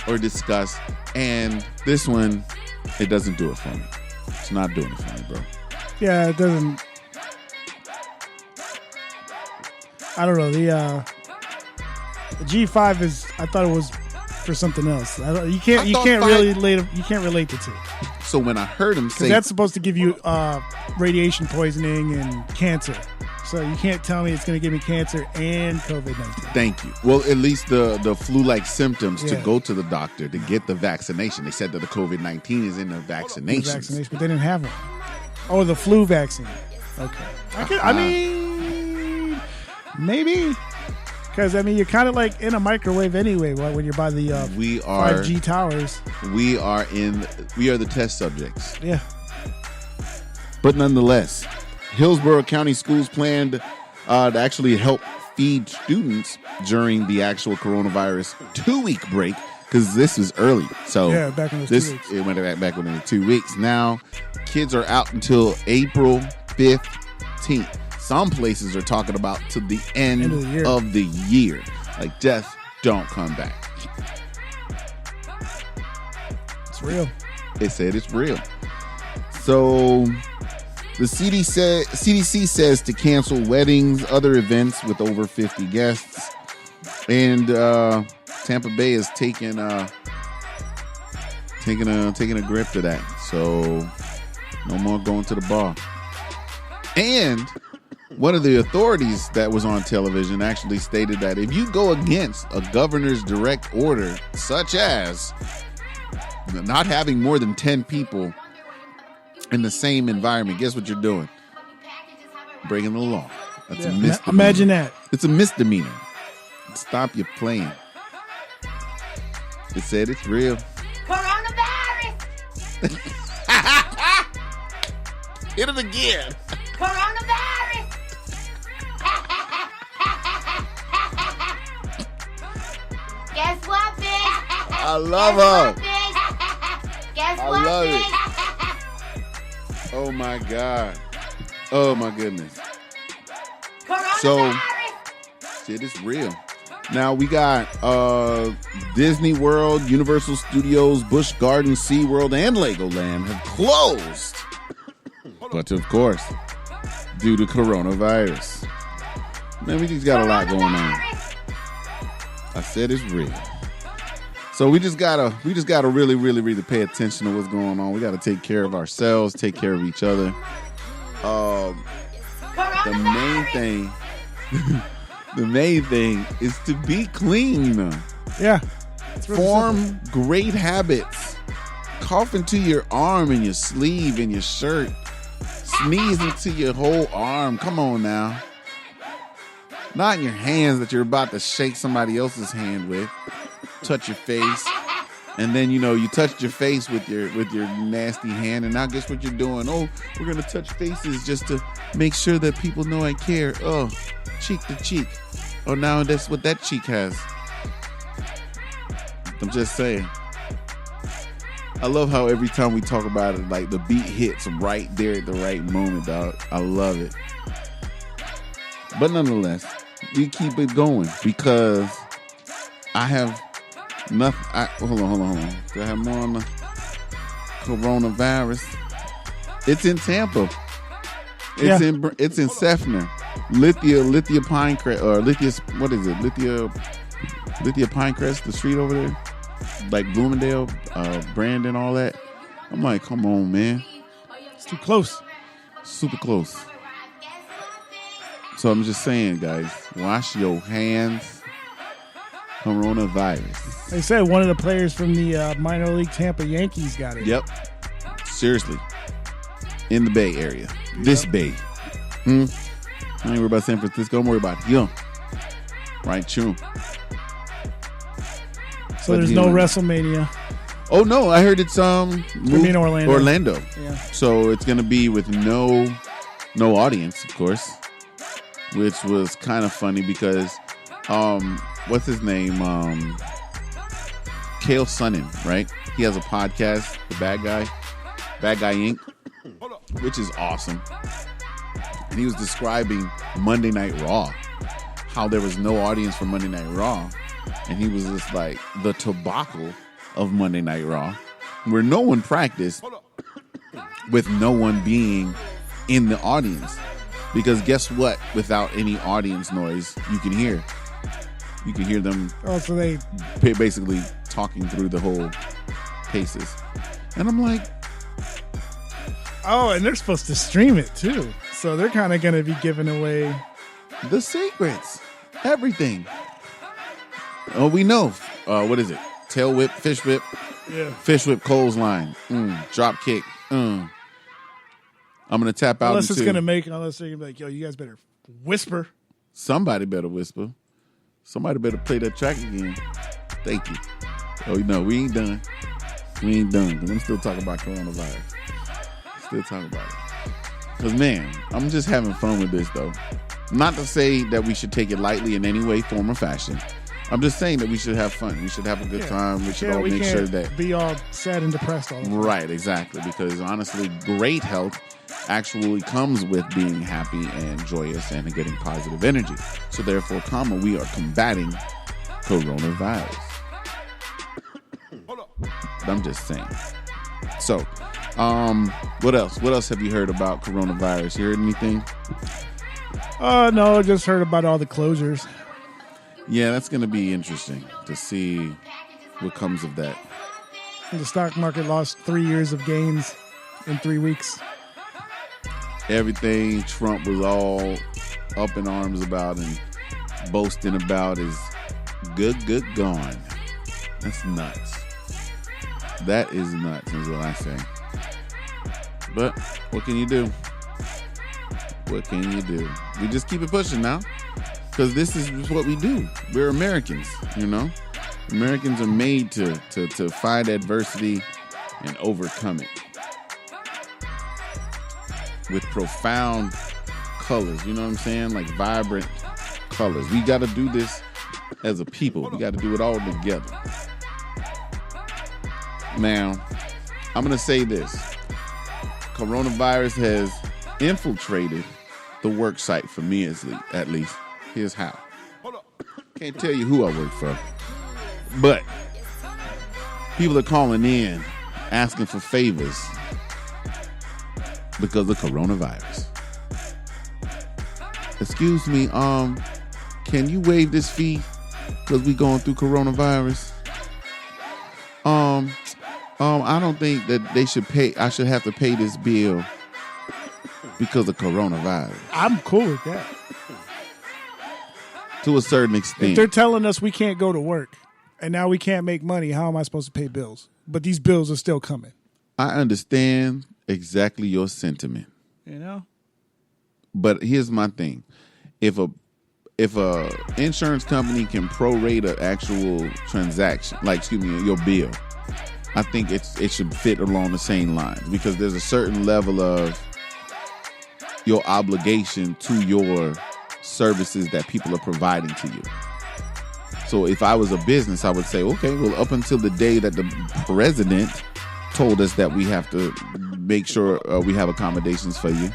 or discuss. And this one, it doesn't do it for me. It's not doing it for me, bro. Yeah, it doesn't. I don't know. The G5 is. I thought it was for something else. You can't relate the two. So when I heard him say that's supposed to give you radiation poisoning and cancer, so you can't tell me it's going to give me cancer and COVID-19. Thank you. Well, at least the flu-like symptoms to go to the doctor to get the vaccination. They said that the COVID-19 is in the vaccination, but they didn't have one. Oh, the flu vaccine. Okay. I mean, maybe. Because, you're kind of like in a microwave anyway when you're by the 5G towers. We are the test subjects. Yeah. But nonetheless, Hillsborough County Schools planned to actually help feed students during the actual coronavirus 2-week break, because this is early. So yeah, back in those 2 weeks. It went back within the 2 weeks. Now, kids are out until April 15th. Some places are talking about to the end of the year. Like, death don't come back. It's real. They said it's real. So the CDC says to cancel weddings, other events with over 50 guests. And Tampa Bay is taking a grip to that. So no more going to the bar. And one of the authorities that was on television actually stated that if you go against a governor's direct order, such as not having more than 10 people in the same environment, guess what you're doing? Breaking the law. That's a misdemeanor. Imagine that. It's a misdemeanor. Stop your playing. It said it's real. Coronavirus! Hit it again. Coronavirus! Guess what, bitch? I love her. Guess what, I love bitch? it. Oh my God. Oh my goodness. Coronavirus! So, shit is real. Now we got Disney World, Universal Studios, Busch Gardens, SeaWorld, and Legoland have closed. But of course, due to coronavirus. Man, we just got a lot going on. I said it's real. So we just gotta really, really, really pay attention to what's going on. We gotta take care of ourselves, take care of each other. The main thing is to be clean. Yeah. Form great habits. Cough into your arm and your sleeve and your shirt. Sneeze into your whole arm. Come on now. Not in your hands that you're about to shake somebody else's hand with. Touch your face. And then, you touched your face with your nasty hand, and now guess what you're doing? Oh, we're going to touch faces just to make sure that people know I care. Oh, cheek to cheek. Oh, now that's what that cheek has. I'm just saying. I love how every time we talk about it, like the beat hits right there at the right moment, dog. I love it. But nonetheless, we keep it going because I have nothing. Hold on. Do I have more on the coronavirus? It's in Tampa. It's in Sefner. Lithia Pinecrest, or Lithia, what is it? Lithia Pinecrest, the street over there, like Bloomingdale, Brandon, all that. I'm like, come on, man, it's too close, super close. So I'm just saying, guys, wash your hands. Coronavirus. They said one of the players from the minor league Tampa Yankees got it. Yep, seriously, in the Bay Area, this Bay. I ain't worried about San Francisco. I'm worried about him. Right, true. So there's no WrestleMania. Oh no, I heard it's moved in Orlando. Yeah. So it's gonna be with no audience, of course, which was kind of funny because what's his name? Kale Sonnen, right? He has a podcast, The Bad Guy Inc., which is awesome. And he was describing Monday Night Raw, how there was no audience for Monday Night Raw. And he was just like the tobacco of Monday Night Raw, where no one practiced with no one being in the audience. Because guess what? Without any audience noise, you can hear them. Oh, so they basically talking through the whole paces. And I'm like, oh, and they're supposed to stream it too. So they're kind of going to be giving away the secrets, everything. Oh, we know. What is it? Tail whip, fish whip. Yeah. Fish whip, clothesline. Drop kick. I'm going to tap out. Unless they're going to be like, yo, you guys better whisper. Somebody better whisper. Somebody better play that track again. Thank you. Oh, no, we ain't done. Because I'm still talking about coronavirus. Still talking about it. Because, man, I'm just having fun with this, though. Not to say that we should take it lightly in any way, form, or fashion. I'm just saying that we should have fun. We should have a good time. We should all make sure that... be all sad and depressed all the time. Right, exactly. Because, honestly, great health actually comes with being happy and joyous and getting positive energy. So, therefore, we are combating coronavirus. I'm just saying. So... what else? What else have you heard about coronavirus? You heard anything? No, just heard about all the closures. Yeah, that's going to be interesting to see what comes of that. The stock market lost 3 years of gains in 3 weeks. Everything Trump was all up in arms about and boasting about is good gone. That's nuts. That is nuts, is what I say. But what can you do? What can you do? We just keep it pushing now. Because this is what we do. We're Americans, you know? Americans are made to fight adversity and overcome it. With profound colors, you know what I'm saying? Like vibrant colors. We got to do this as a people. We got to do it all together. Now, I'm going to say this. Coronavirus has infiltrated the work site for me, at least. Here's how. Can't tell you who I work for. But people are calling in asking for favors because of coronavirus. Excuse me, can you waive this fee because we going through coronavirus? I don't think that they should pay. I should have to pay this bill because of coronavirus. I'm cool with that. To a certain If extent. they're telling us we can't go to work and now we can't make money, how am I supposed to pay bills? But these bills are still coming. I understand exactly your sentiment. You know? But here's my thing. If a insurance company can prorate an actual transaction, your bill, I think it should fit along the same lines because there's a certain level of your obligation to your services that people are providing to you. So if I was a business, I would say, okay, well, up until the day that the president told us that we have to make sure we have accommodations for you,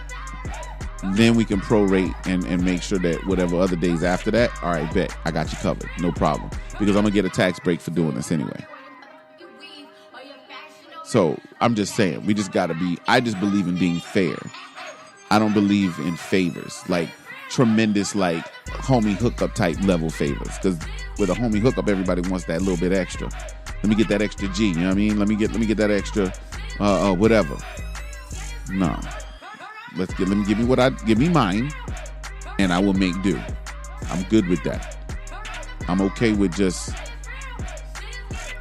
then we can prorate and make sure that whatever other days after that, all right, bet, I got you covered, no problem. Because I'm going to get a tax break for doing this anyway. So I'm just saying, I just believe in being fair. I don't believe in favors, like tremendous, like homie hookup type level favors. Because with a homie hookup, everybody wants that little bit extra. Let me get that extra G, you know what I mean? Let me get that extra, whatever. No. Let me give me mine, and I will make do. I'm good with that. I'm okay with just.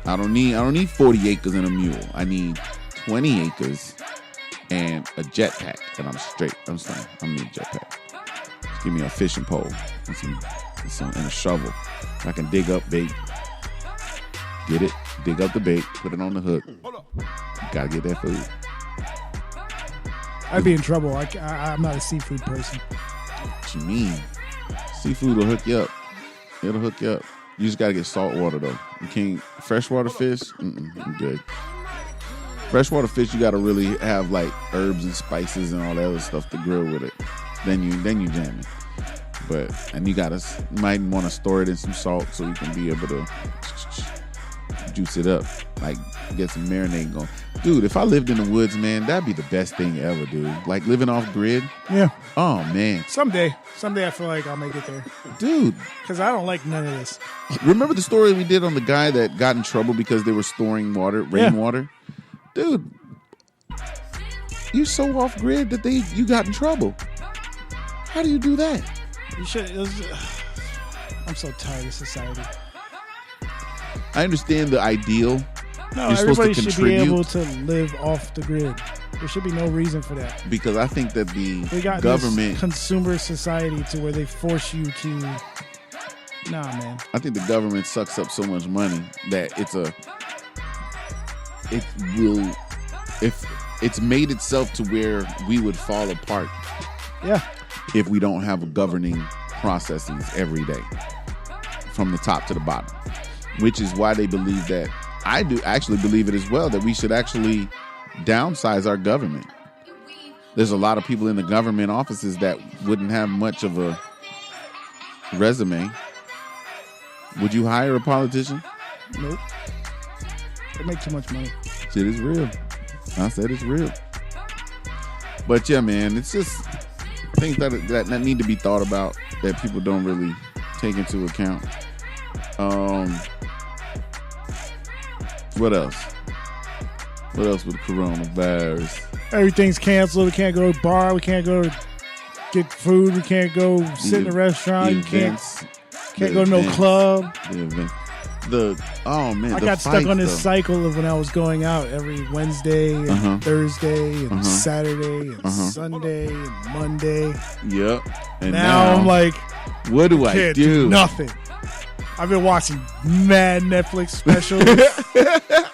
I don't need 40 acres and a mule. I need 20 acres and a jetpack, and I'm straight. I'm saying I need a jetpack. Just give me a fishing pole and a shovel. I can dig up bait. Get it, dig up the bait, put it on the hook. Gotta get that food. I'd be in trouble. I'm not a seafood person. What you mean? Seafood will hook you up. It'll hook you up. You just gotta get salt water though. You can't freshwater fish. I'm good. Freshwater fish, you gotta really have like herbs and spices and all that other stuff to grill with it. Then you jam it. And you might want to store it in some salt so you can be able to juice it up. Like get some marinade going. Dude, if I lived in the woods, man, that'd be the best thing ever, dude. Like living off grid. Yeah. Oh man. Someday I feel like I'll make it there. Dude. Because I don't like none of this. Remember the story we did on the guy that got in trouble because they were storing rainwater? Dude, you're so off grid that you got in trouble. How do you do that? You should. I'm so tired of society. I understand the ideal. No, you're everybody supposed to should be contribute. able to live off the grid. There should be no reason for that. Because I think that we got government this consumer society to where they force you to. Nah, man. I think the government sucks up so much money that it's made itself to where we would fall apart. Yeah. If we don't have a governing processes every day from the top to the bottom, which is why they believe that. I do actually believe it as well, that we should actually downsize our government. There's a lot of people in the government offices that wouldn't have much of a resume. Would you hire a politician? Nope. They make too much money. Shit is real. I said it's real. But yeah, man, it's just things that need to be thought about that people don't really take into account. What else? What else with coronavirus? Everything's canceled. We can't go to a bar. We can't go to get food. We can't go sit in a restaurant. You can't go to no club. I got stuck on this cycle of when I was going out every Wednesday and Thursday and Saturday and Sunday and Monday. Yep. And now I'm like, what do I do? Nothing. I've been watching mad Netflix specials.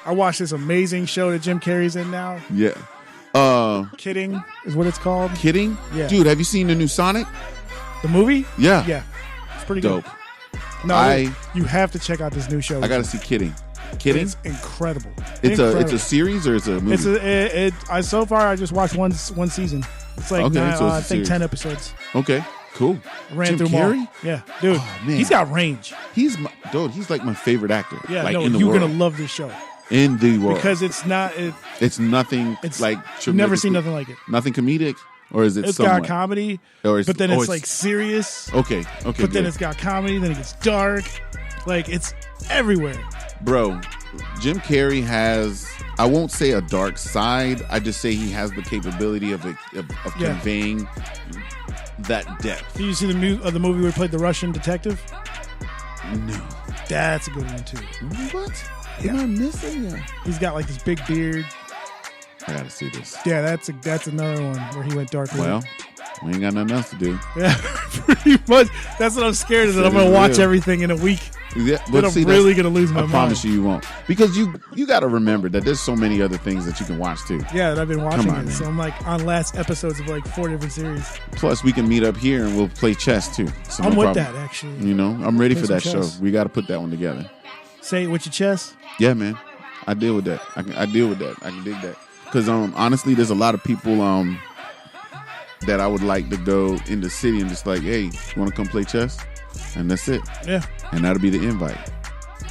I watched this amazing show that Jim Carrey's in now. Yeah. Kidding is what it's called. Kidding? Yeah. Dude, have you seen the new Sonic? The movie? Yeah. Yeah. It's pretty dope. Good. No, you have to check out this new show. I got to see Kidding. Kidding? It's incredible. It's a series or it's a movie? So far I just watched one season. It's like okay, I think 10 episodes. Okay. Cool. Ran Jim through them all. Carrey? Yeah, dude. Oh, man. He's got range. He's like my favorite actor. Yeah, like no, in the you're world. gonna love this show In the world. because it's not. It's nothing It's like you've never seen nothing like it. Nothing comedic, or is it? It's somewhat? got comedy, Or but then it's like serious. Okay. But then good. it's got comedy. Then it gets dark. Like it's everywhere. Bro, Jim Carrey has, I won't say a dark side. I just say he has the capability of conveying that depth. Did you see the movie where he played the Russian detective? No. That's a good one too. What? Yeah. Am I missing it? He's got like this big beard. I gotta see this. Yeah, that's another one where he went dark. Well, we ain't got nothing else to do. Yeah, pretty much. That's what I'm scared of. That I'm gonna watch everything in a week. Yeah, But I'm really gonna lose my mind. I promise you won't. Because you got to remember that there's so many other things that you can watch too. Yeah, and I've been watching Come on, it. man. So I'm like on last episodes of like 4 different series. Plus, we can meet up here and we'll play chess too. So I'm no with problem. that actually. You know, I'm ready Play for that some show. chess. We got to put that one together. Say it with your chest. Yeah, man. I deal with that. I deal with that. I can dig that. Because honestly, there's a lot of people that I would like to go in the city and just like, hey, you want to come play chess? And that's it. Yeah, And that'll be the invite.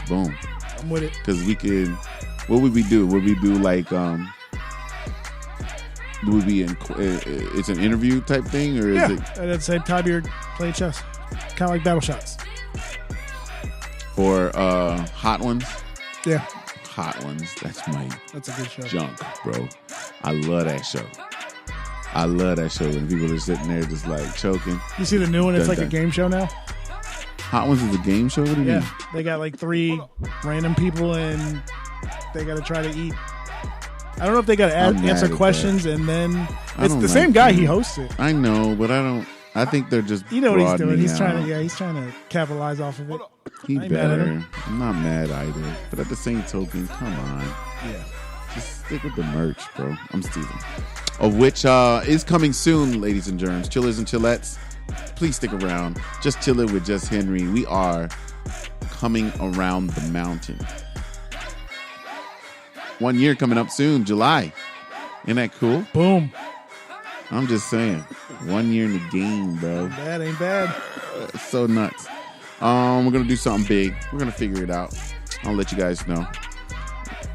Boom. I'm with it. Because we could, what would we do? Would we do like, would we it's an interview type thing, or is Yeah, it, and at the same time you're playing chess, kind of like battle shots. or Hot Ones? Yeah, Hot Ones. That's my that's a good show. junk, bro. I love that show. I love that show when people are sitting there just like choking. You see the new one? It's Dun, like a dun. game show now. Hot Ones is a game show? What do you Yeah, mean? they got like 3 random people and they got to try to eat. I don't know if they got to I'm mad answer at questions and then I it's don't the same like guy. that. He hosts it. I know, but I think they're just You know what he's doing? broadening He's trying out. to he's trying to capitalize off of it. He I ain't mad at better. him. I'm not mad either. But at the same token, come on. Yeah. Just stick with the merch, bro. I'm teasing. Of which is coming soon, ladies and germs. Chillers and chillettes. Please stick around. Just chilling with Just Henry. We are coming around the mountain. 1 year coming up soon, July. Ain't that cool? Boom. I'm just saying. 1 year in the game, bro. That ain't bad. It's so nuts. We're gonna do something big. We're gonna figure it out. I'll let you guys know.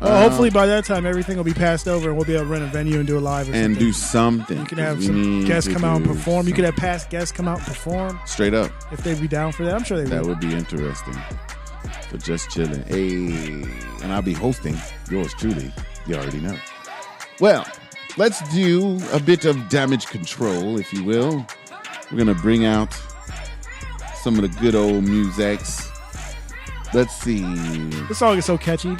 Well, hopefully by that time everything will be passed over and we'll be able to rent a venue and do a live or And something. do something. You can have We some need guests to come out and do perform. You could have something. past guests come out and perform Straight up. if they'd be down for that. I'm sure they That would. would be interesting. For Just Chillin'. Hey. And I'll be hosting yours truly. You already know. Well, let's do a bit of damage control, if you will. We're going to bring out some of the good old musics. Let's see. This song is so catchy.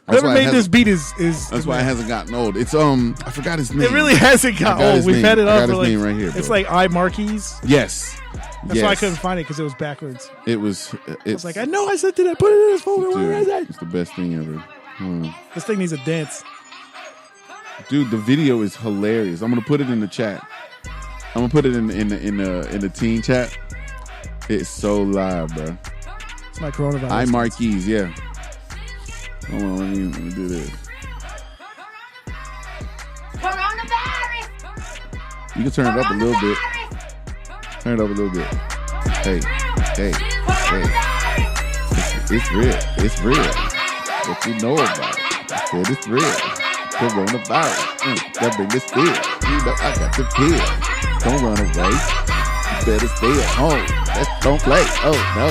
That's Whoever why it made this hasn't- beat is That's why it hasn't gotten old. It's I forgot his name. it really hasn't got I got old. his We've name. had it I up got for his like name right here, it's bro. like I Marquise. Yes. That's why I couldn't find it because it was backwards. It was. I was like, I know I sent it. I put it in this folder. Where is it? It's the best thing ever. This thing needs a dance. Dude, the video is hilarious. I'm gonna put it in the chat. I'm gonna put it in the teen chat. It's so live, bro. It's my coronavirus. I Marquise, yeah. Hold on, let me do this. Coronavirus. You can turn it up a little bit. Turn it up a little bit. Hey. It's real. It's real. But you know about it. I said it's real. Coronavirus. That bring this fear. You know I got the pill. Don't run away. You better stay at home. Don't play. Oh no.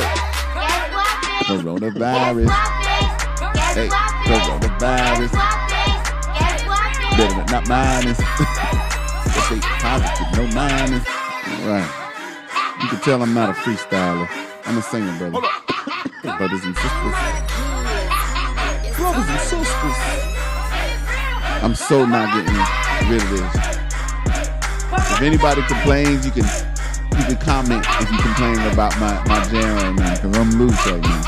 Coronavirus. Hey, coronavirus. Better than not minus. But they positive, no minus. All right. You can tell I'm not a freestyler. I'm a singer, brother. Brothers and sisters. Brothers and sisters. I'm so not getting rid of this. If anybody complains, you can comment if you're complaining about my jam right now, because I'm loose right now.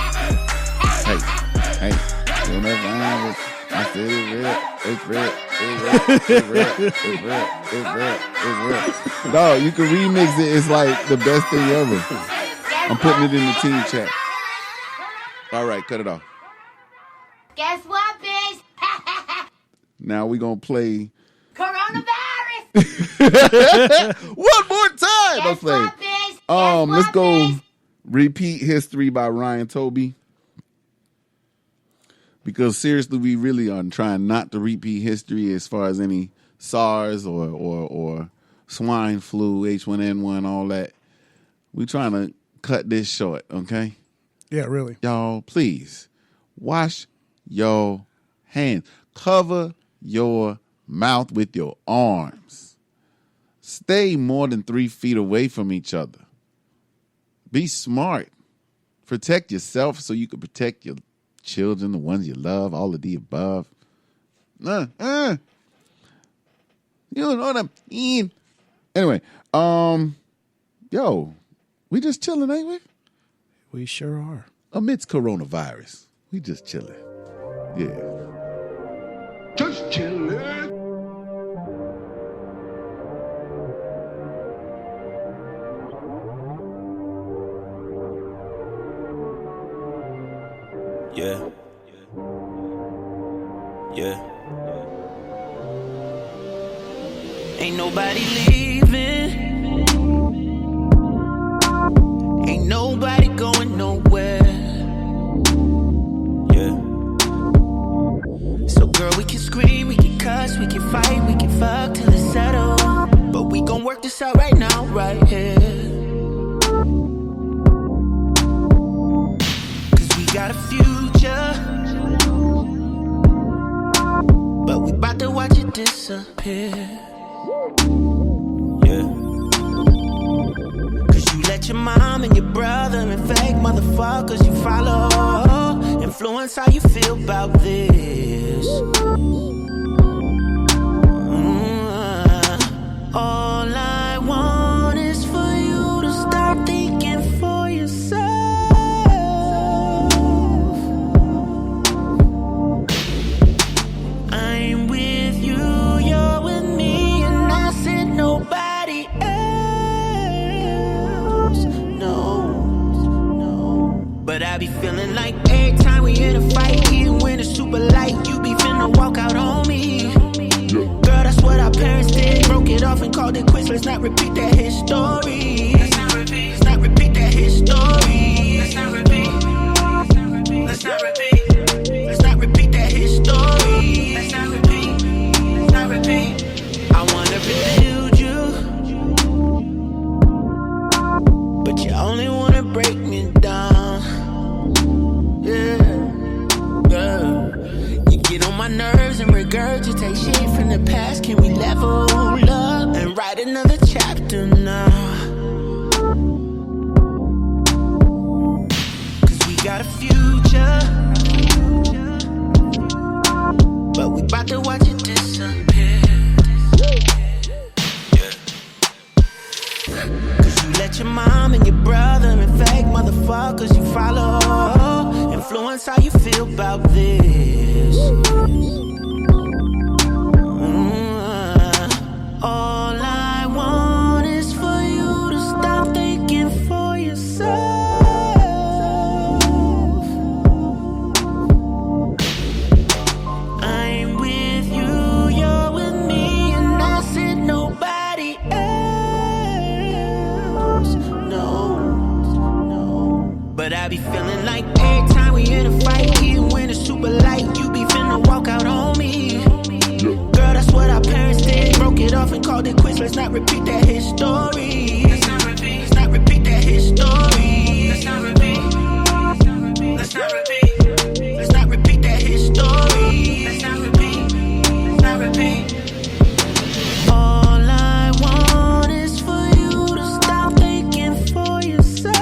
Hey, coronavirus. I said it's real. It's real. It's real. No, you can remix it. It's like the best thing ever. I'm putting it in the team chat. All right, cut it off. Guess what, bitch? Now we gonna play. Coronavirus. One more time. I'm saying. Let's go. Repeat History by Ryan Toby. Because seriously, we really are trying not to repeat history as far as any SARS or swine flu, H1N1, all that. We're trying to cut this short, okay? Yeah, really. Y'all, please wash your hands. Cover your mouth with your arms. Stay more than 3 feet away from each other. Be smart. Protect yourself so you can protect your children, the ones you love, all of the above. You don't know what I mean. Anyway, yo, we just chilling, ain't we? We sure are. Amidst coronavirus, we just chilling. Yeah. Just chillin'. Yeah. Yeah. Ain't nobody leaving. Ain't nobody going nowhere. Yeah. So girl, we can scream, we can cuss, we can fight, we can fuck till it's settled. But we gon' work this out right now, right here. Got a future, but we bout to watch it disappear. Yeah. Cause you let your mom and your brother and fake motherfuckers you follow influence how you feel about this. All I want is for you to start thinking for yourself. Nobody else. No. But I be feeling like every time we in a fight, even when it's super light, you be finna walk out on me. Girl, that's what our parents did. Broke it off and called it quits. Let's not repeat that history. Let's not repeat that history. Let's not repeat. Let's not repeat. Let's not repeat that history. Let's not repeat. Let's not repeat. I wanna rebuild you, but you only wanna break me down. Yeah. You get on my nerves and regurgitate shit from the past. Can we level up and write another chapter now? Cause we got a future, but we bout to watch it disappear. Cause you let your mom and your brother and fake motherfuckers you follow influence how you feel about this. All I want is for you to stop thinking for yourself. I'm with you, you're with me, and I said nobody else. No. But I be feeling like every time we in a fight, even when it's super light, you be finna walk out on me. Girl, that's what our parents did. Broke it off and called it quits. Let's not repeat that history. Let's not repeat that history. Let's not repeat. Let's not repeat. Let's not repeat that history. Let's not repeat. Let's not repeat. All I want is for you to stop thinking for yourself.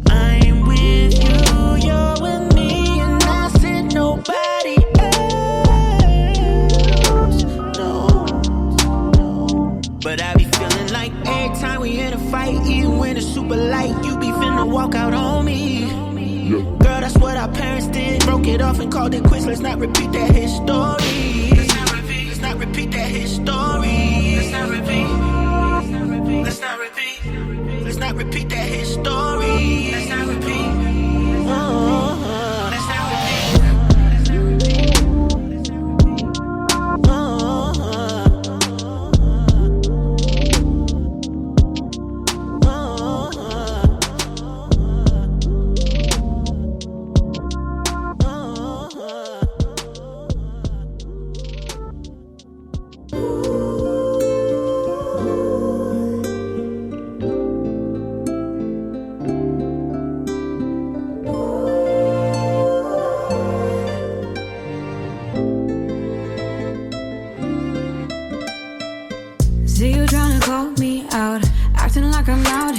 I'm with you, you're with me, and I said nobody else. No. But I be feeling like every time we in a fight, even when it's super light, you be finna walk out on me. Girl, that's what our parents did. Broke it off and called it quits. Let's not repeat that history. Let's not repeat that history. Let's not repeat. Let's not repeat. Let's not repeat that history. Let's not repeat. Let's not repeat.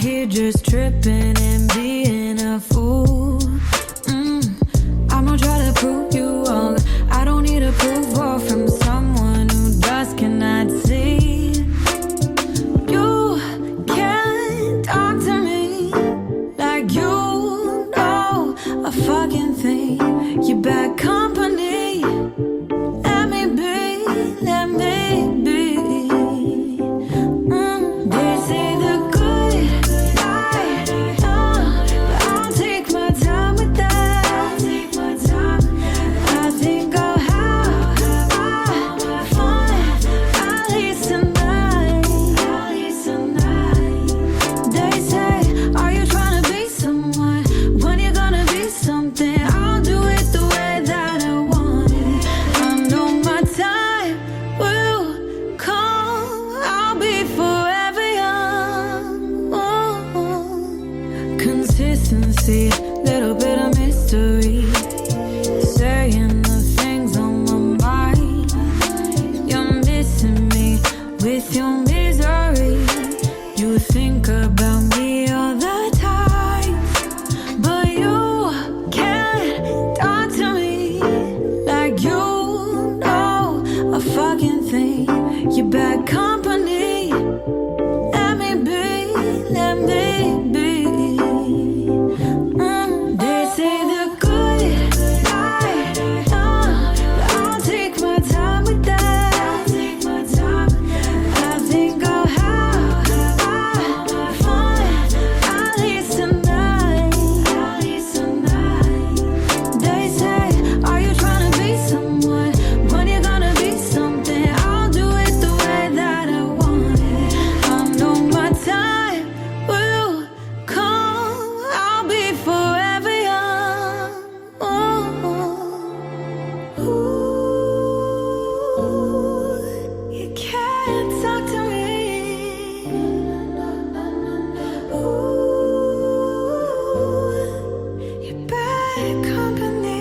here just tripping and being a fool. I'm gonna try to prove you wrong. I don't need approval from someone who just cannot see. You can't talk to me like you know a fucking thing. You bad company. Let me be, let me be. They say the good life, but I'll take my time with that. I think I'll have fun, at least tonight. They say, are you trying to be someone? When you gonna be something? I'll do it the way that I want it. I know my time will come. I'll be forever young. Consistency, little bit of mystery. Saying the things on my mind. You're missing me with your misery. You think about me all the time, but you can't talk to me like you know a fucking thing. You bad company. Let me be, let me be. They say the good life, but I'll take my time with that. I think I'll have fun, at least tonight. They say, are you trying to be someone? When you gonna be something? I'll do it the way that I want it. I know my time will come. I'll be forever young. Ooh, you can't talk to me. Ooh, you're bad company.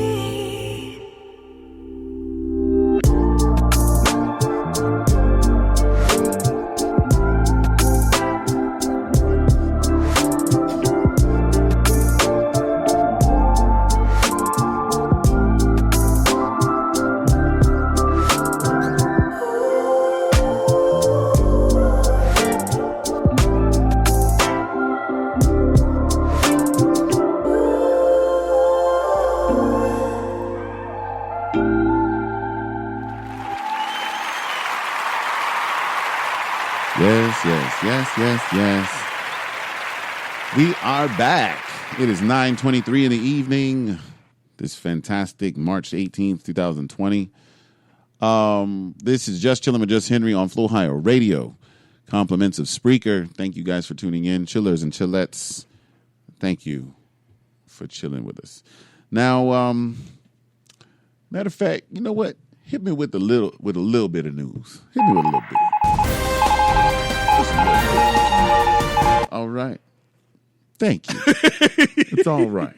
Yes. We are back. It is 9:23 in the evening. This fantastic March 18th, 2020. This is Just Chillin' with Just Henry on Flow Higher Radio. Compliments of Spreaker. Thank you guys for tuning in. Chillers and chillettes, thank you for chilling with us. Now, matter of fact, you know what? Hit me with a little bit of news. Hit me with a little bit. Just a little bit. All right. Thank you. It's all right.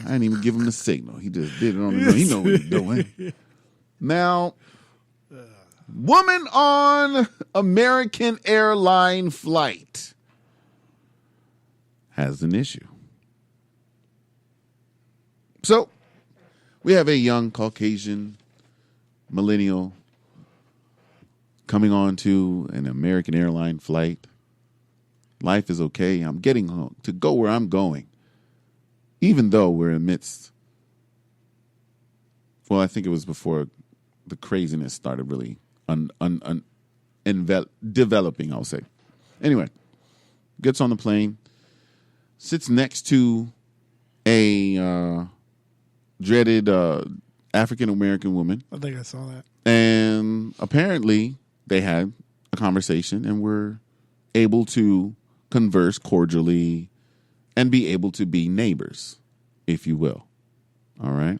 I didn't even give him the signal. He just did it on his own. He know what he's doing. Now, woman on American airline flight has an issue. So, we have a young Caucasian millennial coming on to an American airline flight. Life is okay. I'm getting home to go where I'm going, even though we're amidst, well, I think it was before the craziness started really developing, I'll say. Anyway, gets on the plane, sits next to a dreaded African-American woman. I think I saw that. And apparently they had a conversation and were able to converse cordially and be able to be neighbors, if you will. All right.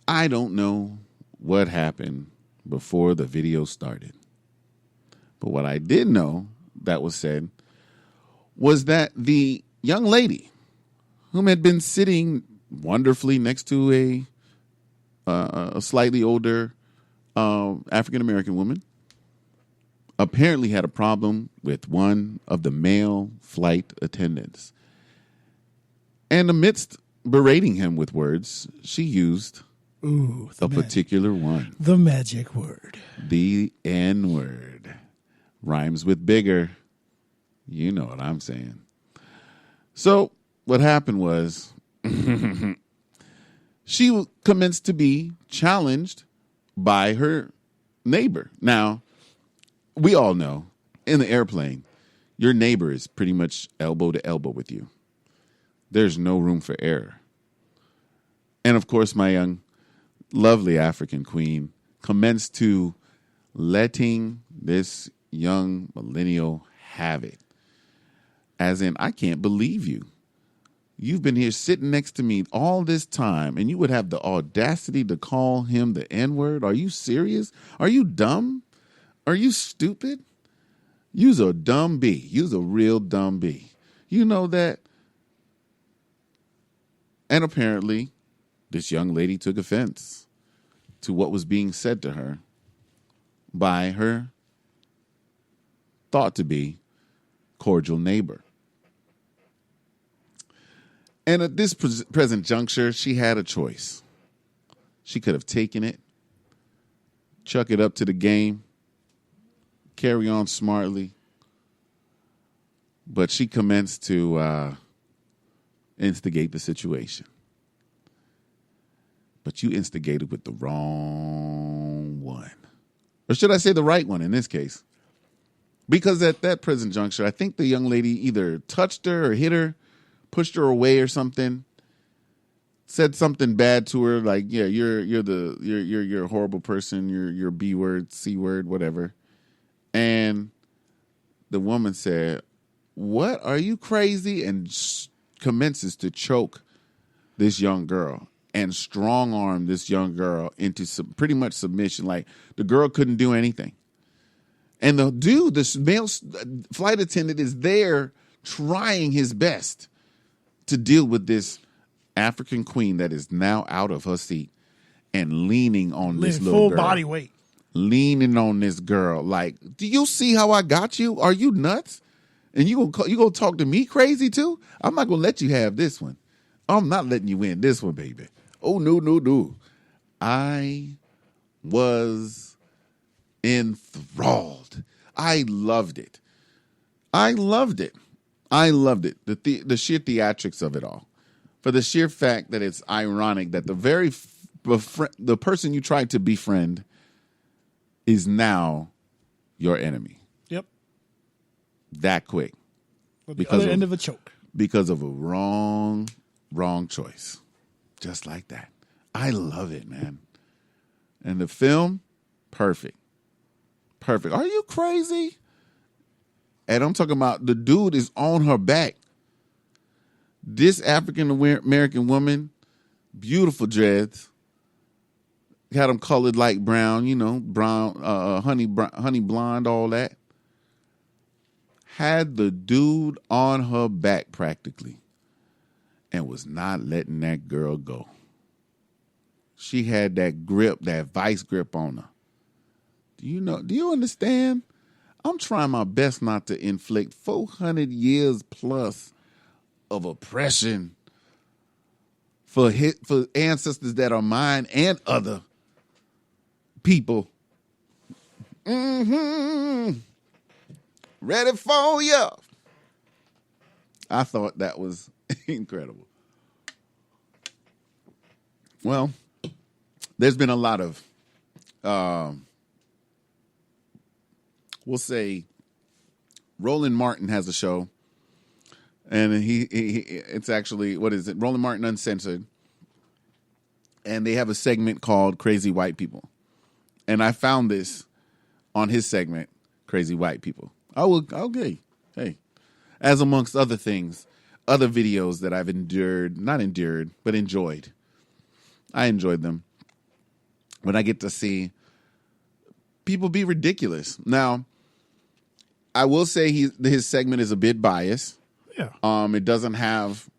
I don't know what happened before the video started. But what I did know that was said was that the young lady whom had been sitting wonderfully next to a slightly older African-American woman apparently had a problem with one of the male flight attendants. And amidst berating him with words, she used a particular one. The magic word. The N-word. Rhymes with bigger. You know what I'm saying. So what happened was she commenced to be challenged by her neighbor. Now, we all know in the airplane, your neighbor is pretty much elbow to elbow with you. There's no room for error. And of course, my young, lovely African queen commenced to letting this young millennial have it. As in, I can't believe you. You've been here sitting next to me all this time, and you would have the audacity to call him the N-word? Are you serious? Are you dumb? Are you stupid? You's a dumb bee. You's a real dumb bee. You know that? And apparently, this young lady took offense to what was being said to her by her thought to be cordial neighbor. And at this present juncture, she had a choice. She could have taken it, chuck it up to the game, carry on smartly, but she commenced to instigate the situation. But you instigated with the wrong one. Or should I say the right one in this case? Because at that present juncture, I think the young lady either touched her or hit her, pushed her away or something, said something bad to her, like, yeah, you're a horrible person, you're a B word, C word, whatever. And the woman said, "What? Are you crazy?" And commences to choke this young girl and strong arm this young girl into pretty much submission. Like, the girl couldn't do anything. And the dude, this male flight attendant, is there trying his best to deal with this African queen that is now out of her seat and leaning on this little full girl. body weight. Leaning on this girl. Like, do you see how I got you? Are you nuts? And you gonna talk to me crazy too? I'm not gonna let you have this one. I'm not letting you win this one, baby. Oh, no. I was enthralled. I loved it. The sheer theatrics of it all. For the sheer fact that it's ironic that the person you tried to befriend is now your enemy. Yep. That quick. The other end of a choke. Because of a wrong choice. Just like that. I love it, man. And the film, perfect. Are you crazy? And I'm talking about the dude is on her back. This African American woman, beautiful dreads, had them colored like brown, brown, honey blonde, all that. Had the dude on her back practically and was not letting that girl go. She had that grip, that vice grip on her. Do you understand? I'm trying my best not to inflict 400 years plus of oppression for ancestors that are mine and other people. Ready for you. I thought that was incredible. Well, there's been a lot of, we'll say, Roland Martin has a show, and it's actually, what is it? Roland Martin Uncensored. And they have a segment called Crazy White People. And I found this on his segment, Crazy White People. Okay. Hey. As amongst other things, other videos that I've but enjoyed. I enjoyed them. When I get to see people be ridiculous. Now, I will say his segment is a bit biased. Yeah. It doesn't have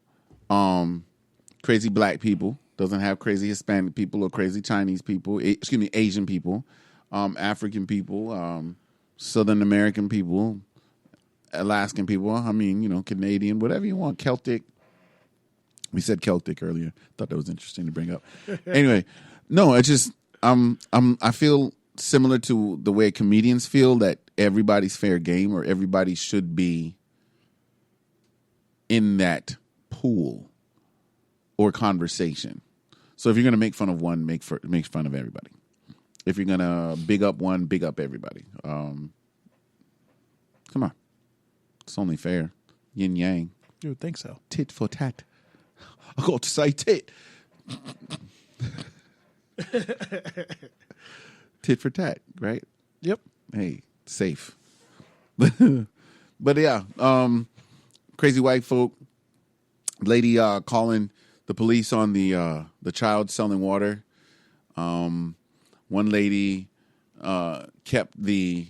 crazy black people. Doesn't have crazy Hispanic people or crazy Chinese people. Asian people, African people, Southern American people, Alaskan people, I mean, Canadian, whatever you want, Celtic. We said Celtic earlier. Thought that was interesting to bring up. Anyway, no, it's just I feel similar to the way comedians feel, that everybody's fair game, or everybody should be in that pool or conversation. So if you're going to make fun of one, make fun of everybody. If you're going to big up one, big up everybody. Come on. It's only fair. Yin yang. You would think so. Tit for tat. I got to say tit. Tit for tat, right? Yep. Hey, safe. But yeah, crazy white folk, lady calling the police on the child selling water. One lady kept the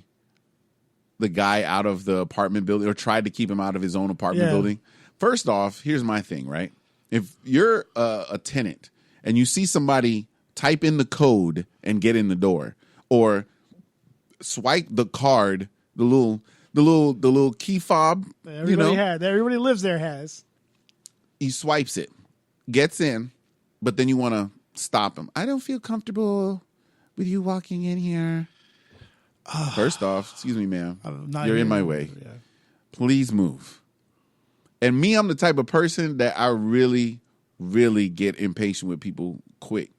guy out of the apartment building, or tried to keep him out of his own apartment building. First off, here's my thing, right? If you're a tenant and you see somebody type in the code and get in the door, or swipe the card, the little key fob, everybody lives there has. He swipes it, gets in, but then you want to stop him. I don't feel comfortable with you walking in here. First off, excuse me, ma'am, you're in my way. Yeah. Please move. And me, I'm the type of person that I really, really get impatient with people quick.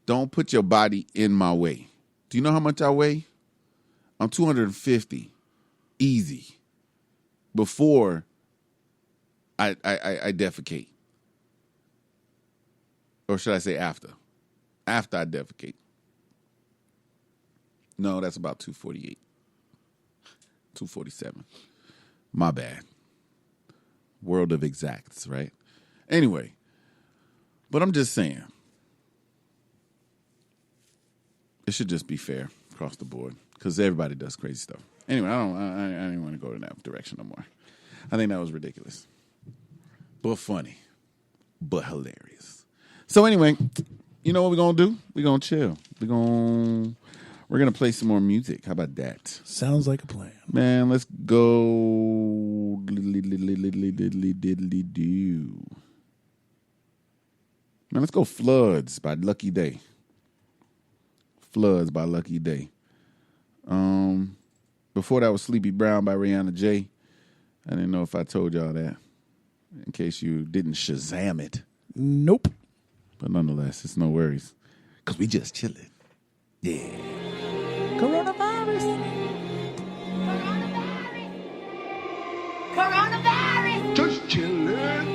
Don't put your body in my way. Do you know how much I weigh? I'm 250, easy. Before I defecate. Or should I say after? After I defecate. No, that's about 248. 247. My bad. World of exacts, right? Anyway, but I'm just saying, it should just be fair across the board, because everybody does crazy stuff. Anyway, I don't want to go in that direction no more. I think that was ridiculous, but funny, but hilarious. So anyway, you know what we're gonna do? We're gonna chill. We're gonna play some more music. How about that? Sounds like a plan. Man, let's go. Diddly-diddly-diddly-do. Man, let's go Floods by Lucky Day. Floods by Lucky Day. Before that was Sleepy Brown by Rihanna J. I didn't know if I told y'all that, in case you didn't Shazam it. Nope. But nonetheless, it's no worries, because we just chilling. Yeah. Coronavirus. Just chillin'.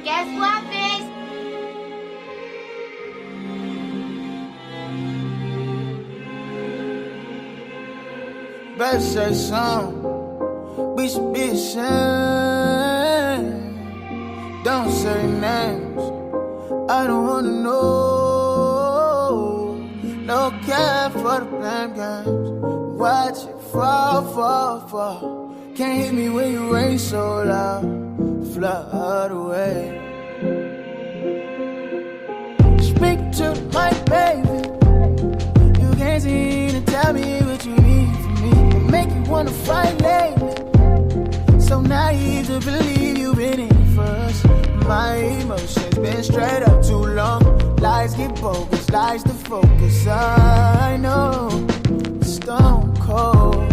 Guess what, bitch? Better say something. We should be ashamed. Don't say names. I don't wanna know. No care for the blame games. Watch it fall. Can't hit me when you rain so loud. Flood away. Speak to my baby. You can't seem to tell me what you need from me. Make you wanna fight lately. So naive to believe you've been in it first. My emotions been straight up too long. Lies get bogus, lies to focus. I know, stone cold.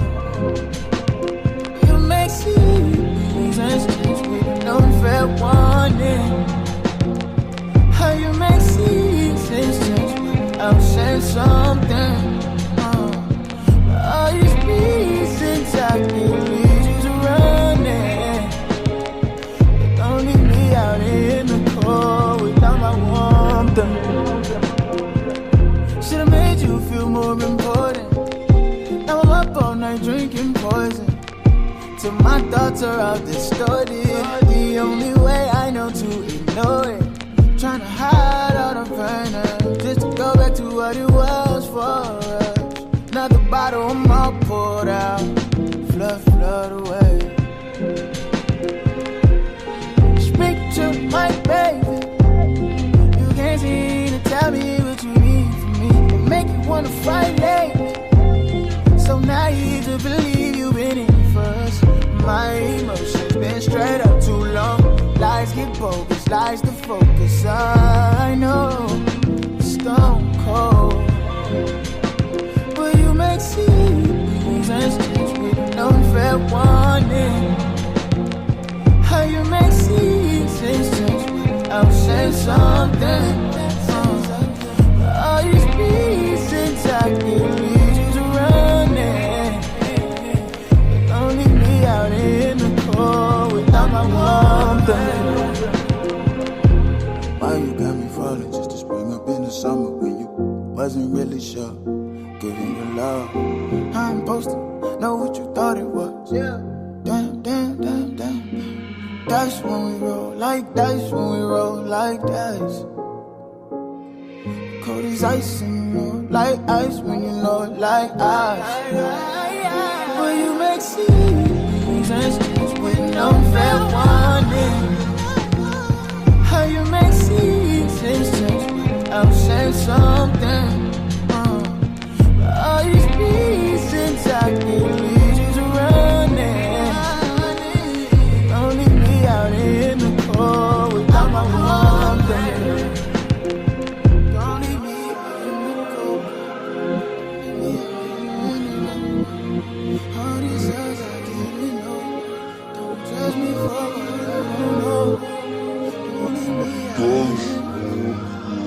You make seasons change with no fair warning. How you make seasons change without saying something. All these reasons I believe you're running. But don't leave me out in the cold without my warmth. Should've made you feel more important. Now I'm up all night drinking poison, till my thoughts are all distorted. The only way I know to ignore it, trying to hide all the pain, just to go back to what it was for us. Another bottle, I'm all poured out. Flood away. Speak to my baby. You can't seem to tell fight late. So naive to believe you've been in first. My emotions been straight up too long. Lies get bogus, lies to focus. I know, stone cold. But you make scenes and streets with no fair warning. How you make scenes and streets without saying something. All these reasons I can lead you to running. But don't leave me out in the cold without my warmth. Why you got me falling just to spring up in the summer when you wasn't really sure? Giving you love, I'm supposed to know what you thought it was. Yeah. Damn, damn, damn, damn. That's when we roll like dice, when we roll like dice. Cold as ice and you know like ice when you know like ice. But you make scenes and streets with no fair warning. How you make scenes and streets without saying something. All these reasons I can lead you to running. Don't leave me out in the cold without my warmth. Don't leave me out in the cold. All these eyes I didn't know. Don't judge me for what I don't know. Don't leave me out in the cold.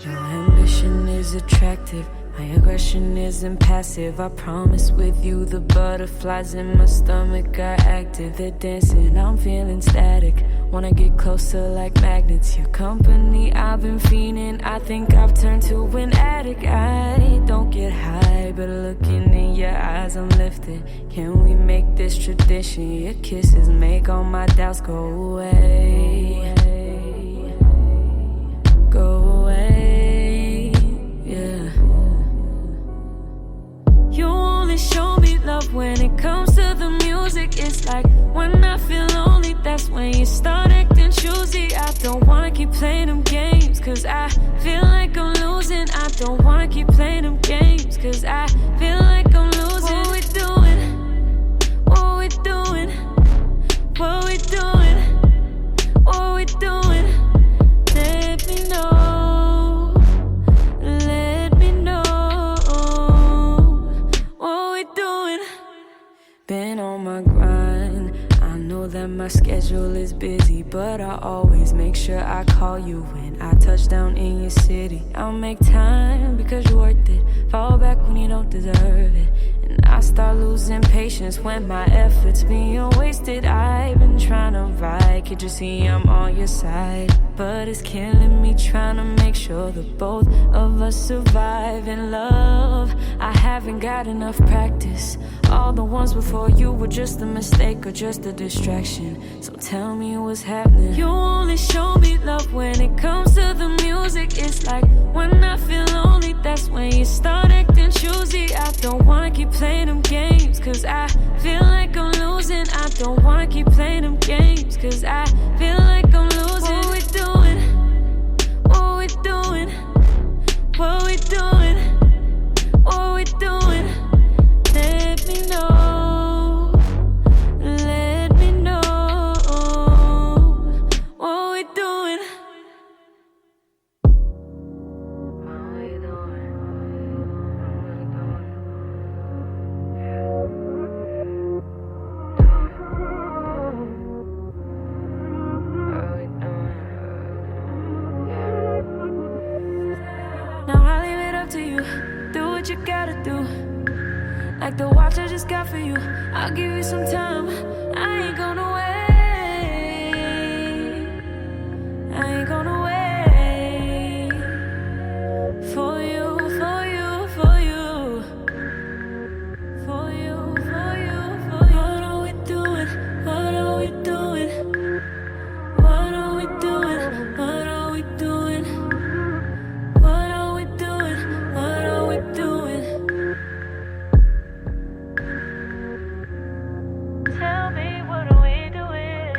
Your ambition is attractive, my aggression isn't passive. I promise with you the butterflies in my stomach are active. They're dancing, I'm feeling static. Wanna get closer like magnets. Your company, I've been fiending. I think I've turned to an addict. I don't get high, but looking in your eyes I'm lifted. Can we make this tradition? Your kisses make all my doubts go away. Go away, yeah. You only show me love when it comes to the music. It's like when I feel lonely, that's when you start acting choosy. I don't wanna keep playing them games, cause I feel like I'm losing. I don't wanna keep playing them games, cause I feel like I'm losing. What we doing? What we doing? What we doing? What we doing? Let me know, let me know what we doing. Been on my grind, I know that my schedule is busy, but I always make sure I call you when I touch down in your city. I'll make time because you're worth it, fall back when you don't deserve it. And I start losing patience when my efforts being wasted. I've been trying to ride, can't you see I'm on your side? But it's killing me trying to make sure that both of us survive in love. I haven't got enough practice. All the ones before you were just a mistake or just a distraction. So tell me what's happening. You only show me love when it comes to the music. It's like when I feel lonely, that's when you start acting choosy. I don't wanna keep playing them games, cause I feel like I'm losing. I don't wanna keep playing them games, cause I feel like I'm losing. What we doing? What we doing? What we doing? What we doing? Let me know. Let me know. What we doing? Now I leave it up to you. Do what you gotta do. Like the watch I just got for you. I'll give you some time. I ain't gonna wait. I ain't gonna wait. For you, for you, for you. For you, for you, for you. What are we doing? What are we doing? What are we doing? What are we doing? What are we doing? What are we doing? Tell me, what are we doing?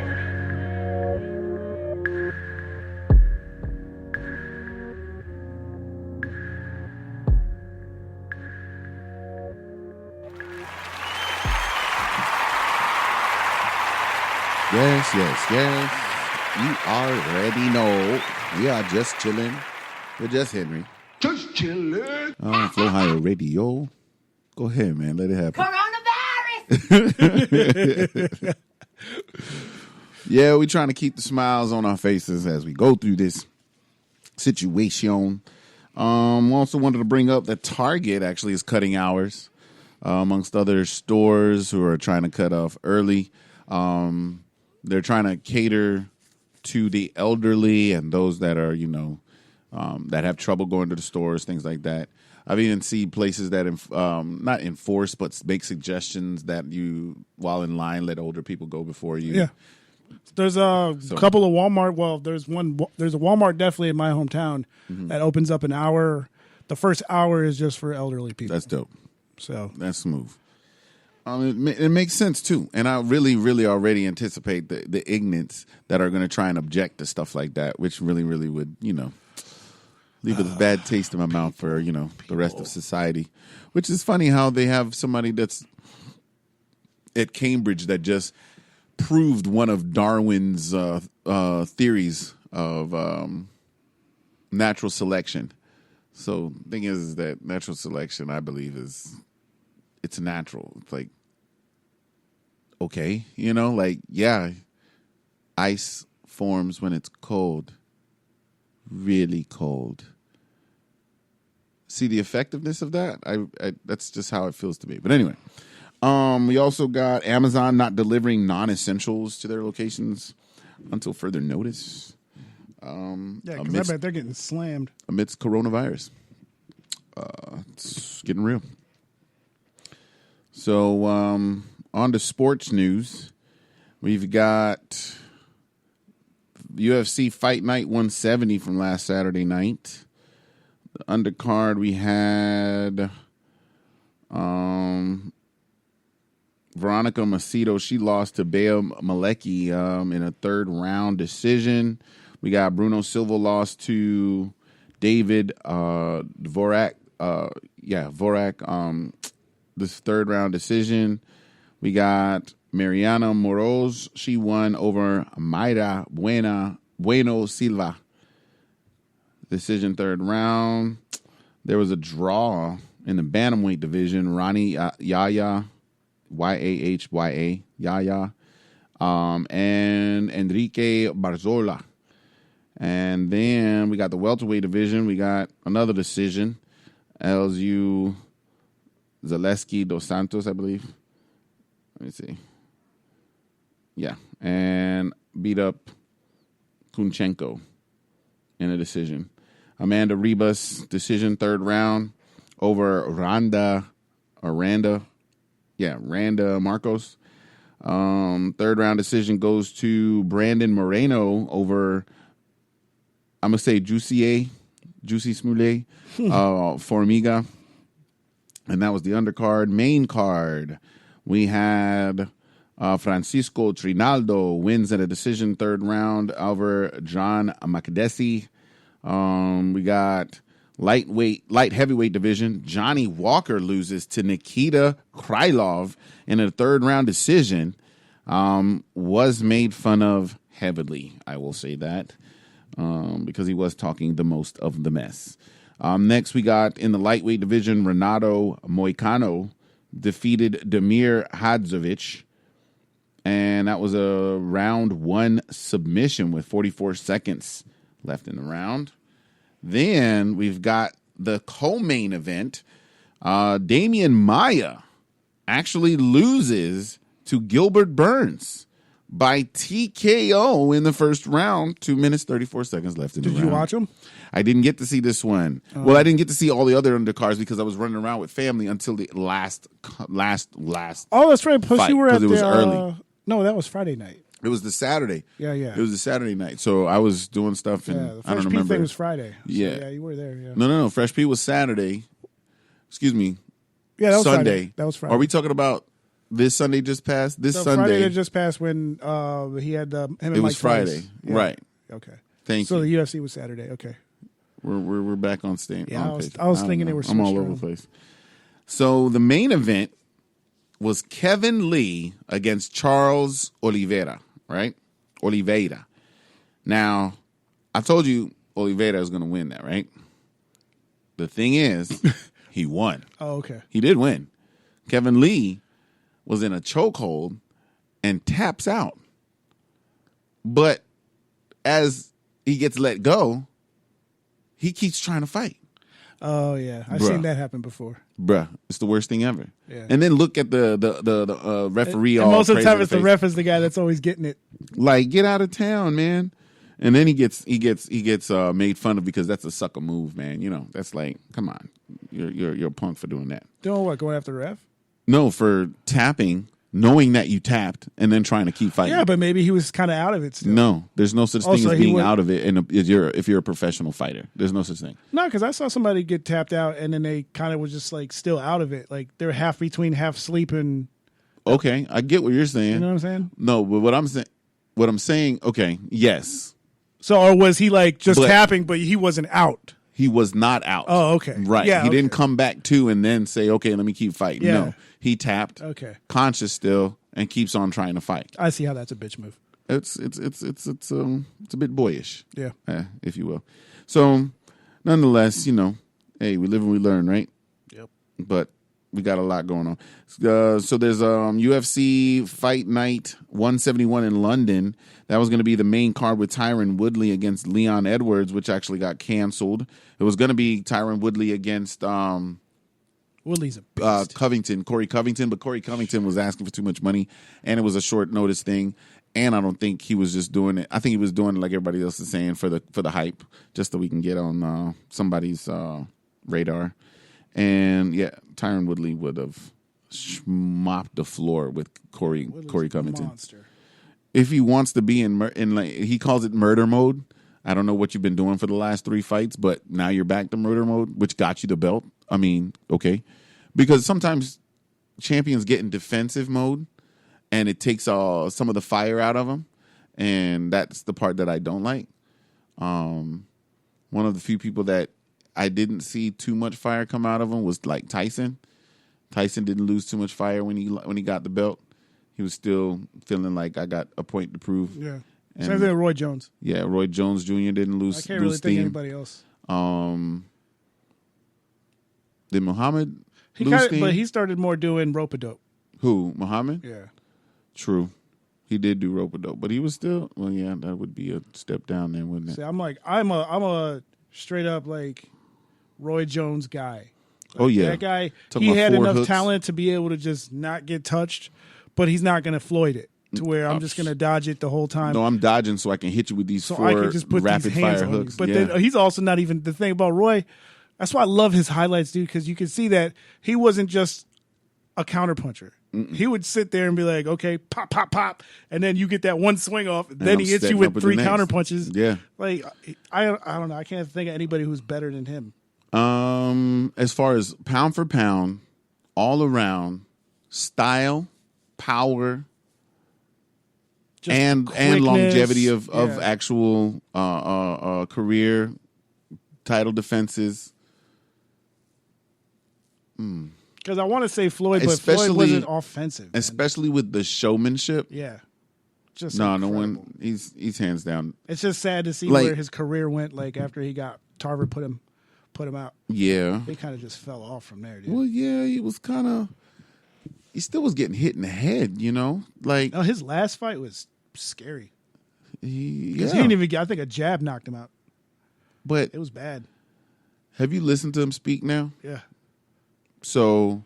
Yes, yes, yes. You already know. We are just chilling with Just Henry. Just chillin'. Flow Higher Radio. Go ahead, man. Let it happen. Coronavirus! Yeah, we're trying to keep the smiles on our faces as we go through this situation. Also wanted to bring up that Target actually is cutting hours, amongst other stores who are trying to cut off early. They're trying to cater to the elderly and those that are, that have trouble going to the stores, things like that. I've even seen places that not enforce, but make suggestions that you, while in line, let older people go before you. Yeah. There's a couple of Walmart. Well, there's a Walmart definitely in my hometown that opens up an hour. The first hour is just for elderly people. That's dope. So That's smooth. It makes sense, too. And I really, really already anticipate the ignorance that are going to try and object to stuff like that, which really, really would, leave a bad taste in my mouth for, the rest of society. Which is funny how they have somebody that's at Cambridge that just proved one of Darwin's theories of natural selection. So the thing is that natural selection, I believe, it's natural. It's like, okay, ice forms when it's cold, really cold. See the effectiveness of that? I that's just how it feels to me. But anyway, we also got Amazon not delivering non-essentials to their locations until further notice. because I bet they're getting slammed amidst coronavirus. It's getting real. So on to sports news. We've got UFC Fight Night 170 from last Saturday night. The undercard, we had Veronica Macedo. She lost to Bea Malecki in a third round decision. We got Bruno Silva lost to David Dvorak. Dvorak. This third round decision. We got Mariana Moroz. She won over Mayra Bueno Silva. Decision third round. There was a draw in the bantamweight division. Ronnie Yaya, Yahya, Yaya, and Enrique Barzola. And then we got the welterweight division. We got another decision. LSU Zaleski dos Santos, I believe. Let me see. Yeah, and beat up Kunchenko in a decision. Amanda Ribas, decision, third round over Randa Marcos. Third round decision goes to Brandon Moreno over, I'm going to say Juicy Smoulet, Formiga. And that was the undercard. Main card, we had Francisco Trinaldo wins at a decision, third round over John Makdessi. We got light heavyweight division. Johnny Walker loses to Nikita Krylov in a third round decision. Was made fun of heavily, I will say that, because he was talking the most of the mess. Next, we got in the lightweight division, Renato Moicano defeated Damir Hadzovic, and that was a round one submission with 44 seconds left in the round. Then we've got the co-main event. Damian Maia actually loses to Gilbert Burns by TKO in the first round. 2 minutes, 34 seconds left in the round. Did you watch him? I didn't get to see this one. Well, I didn't get to see all the other undercards because I was running around with family until the last. Oh, that's right. Plus, fight, you were at it was early. No, that was Friday night. It was the Saturday. Yeah. It was the Saturday night. So I was doing stuff, and The I don't Fresh Pete remember. thing was Friday. So, Yeah, you were there. Yeah. No. Fresh Pete was Saturday. Excuse me. Yeah, that was Sunday. Friday. That was Friday. Are we talking about this Sunday just passed? This So Sunday. Friday that just passed when he had him and It Mike was Friday, Tyson. Yeah. right? Okay. Thank so you. the UFC was Saturday. Okay. We're back on stage. Yeah, I was thinking they were I'm all switched over around. the place. So the main event was Kevin Lee against Charles Oliveira, right? Oliveira. Now, I told you Oliveira was going to win that, right? The thing is, he won. Oh, okay. He did win. Kevin Lee was in a chokehold and taps out. But as he gets let go, he keeps trying to fight. Oh yeah, I've Bruh. seen that happen before. Bruh, it's the worst thing ever. Yeah. And then look at the referee. And all most of the crazy time, in it's the face. ref is the guy that's always getting it. Like, get out of town, man. And then he gets made fun of because that's a sucker move, man. You know, that's like, come on, you're a punk for doing that. Doing what? Going after the ref? No, for tapping, knowing that you tapped, and then trying to keep fighting. Yeah, but maybe he was kind of out of it still. No, there's no such thing so as he being would- out of it. And if you're a professional fighter, there's no such thing. No, because I saw somebody get tapped out, and then they kind of was just like still out of it. Like they're half between half sleep and. Okay, I get what you're saying. You know what I'm saying? No, but what I'm saying, okay, yes, So, or was he like just But- tapping, but he wasn't out? he was not out. Oh, okay. Right. Yeah, he didn't okay. come back to and then say, okay, let me keep fighting. Yeah. No, he tapped, Okay. conscious still, and keeps on trying to fight. I see how that's a bitch move. It's a bit boyish, Yeah. if you will. So, nonetheless, hey, we live and we learn, right? Yep. But we got a lot going on. So there's UFC Fight Night 171 in London. That was going to be the main card with Tyron Woodley against Leon Edwards, which actually got canceled. It was going to be Tyron Woodley against Woodley's a beast. Corey Covington, but Corey Covington was asking for too much money, and it was a short notice thing. And I don't think he was just doing it. I think he was doing it like everybody else is saying for the hype, just so we can get on somebody's radar. And yeah, Tyron Woodley would have mopped the floor with Corey Covington. Monster. If he wants to be in like he calls it murder mode. I don't know what you've been doing for the last 3 fights, but now you're back to murder mode, which got you the belt. I mean, okay, because sometimes champions get in defensive mode, and it takes some of the fire out of them, and that's the part that I don't like. One of the few people that I didn't see too much fire come out of him was like Tyson. Tyson didn't lose too much fire when he got the belt. He was still feeling like I got a point to prove. Yeah. And, Same thing with Roy Jones. Yeah, Roy Jones Jr. didn't lose. I can't really lose think of steam. anybody else. Did Muhammad He lose kinda, steam? but he started more doing rope-a-dope. Who? Muhammad? Yeah. True. He did do rope-a-dope, but he was still. Well, yeah, that would be a step down there, wouldn't it? See, I'm a straight up like Roy Jones guy. Oh, yeah. That guy, Talking he about had 4 enough hooks. talent to be able to just not get touched, but he's not going to Floyd it to where I'm just going to dodge it the whole time. No, I'm dodging so I can hit you with these so 4 I can just put rapid these hands fire on you. hooks. But yeah. then he's also not even the thing about Roy. That's why I love his highlights, dude, because you can see that he wasn't just a counterpuncher. He would sit there and be like, okay, pop, pop, pop, and then you get that one swing off. Then I'm he hits you setting with up with 3 the next. counter punches. Yeah. Like I don't know. I can't think of anybody who's better than him. As far as pound for pound, all around, style, power, Just and quickness. longevity of Yeah. actual career title defenses. Because I want to say Floyd, but Especially- Floyd wasn't offensive. man. Especially with the showmanship. Yeah. Just No incredible. one. He's hands down. It's just sad to see Like- where his career went. Like after he got Tarver put him out. Yeah. He kind of just fell off from there, dude. Well, yeah, he was kind of. He still was getting hit in the head, you know. Like No, his last fight was scary. he Because he didn't even get. I think a jab knocked him out. But It was bad. have you listened to him speak now? Yeah. So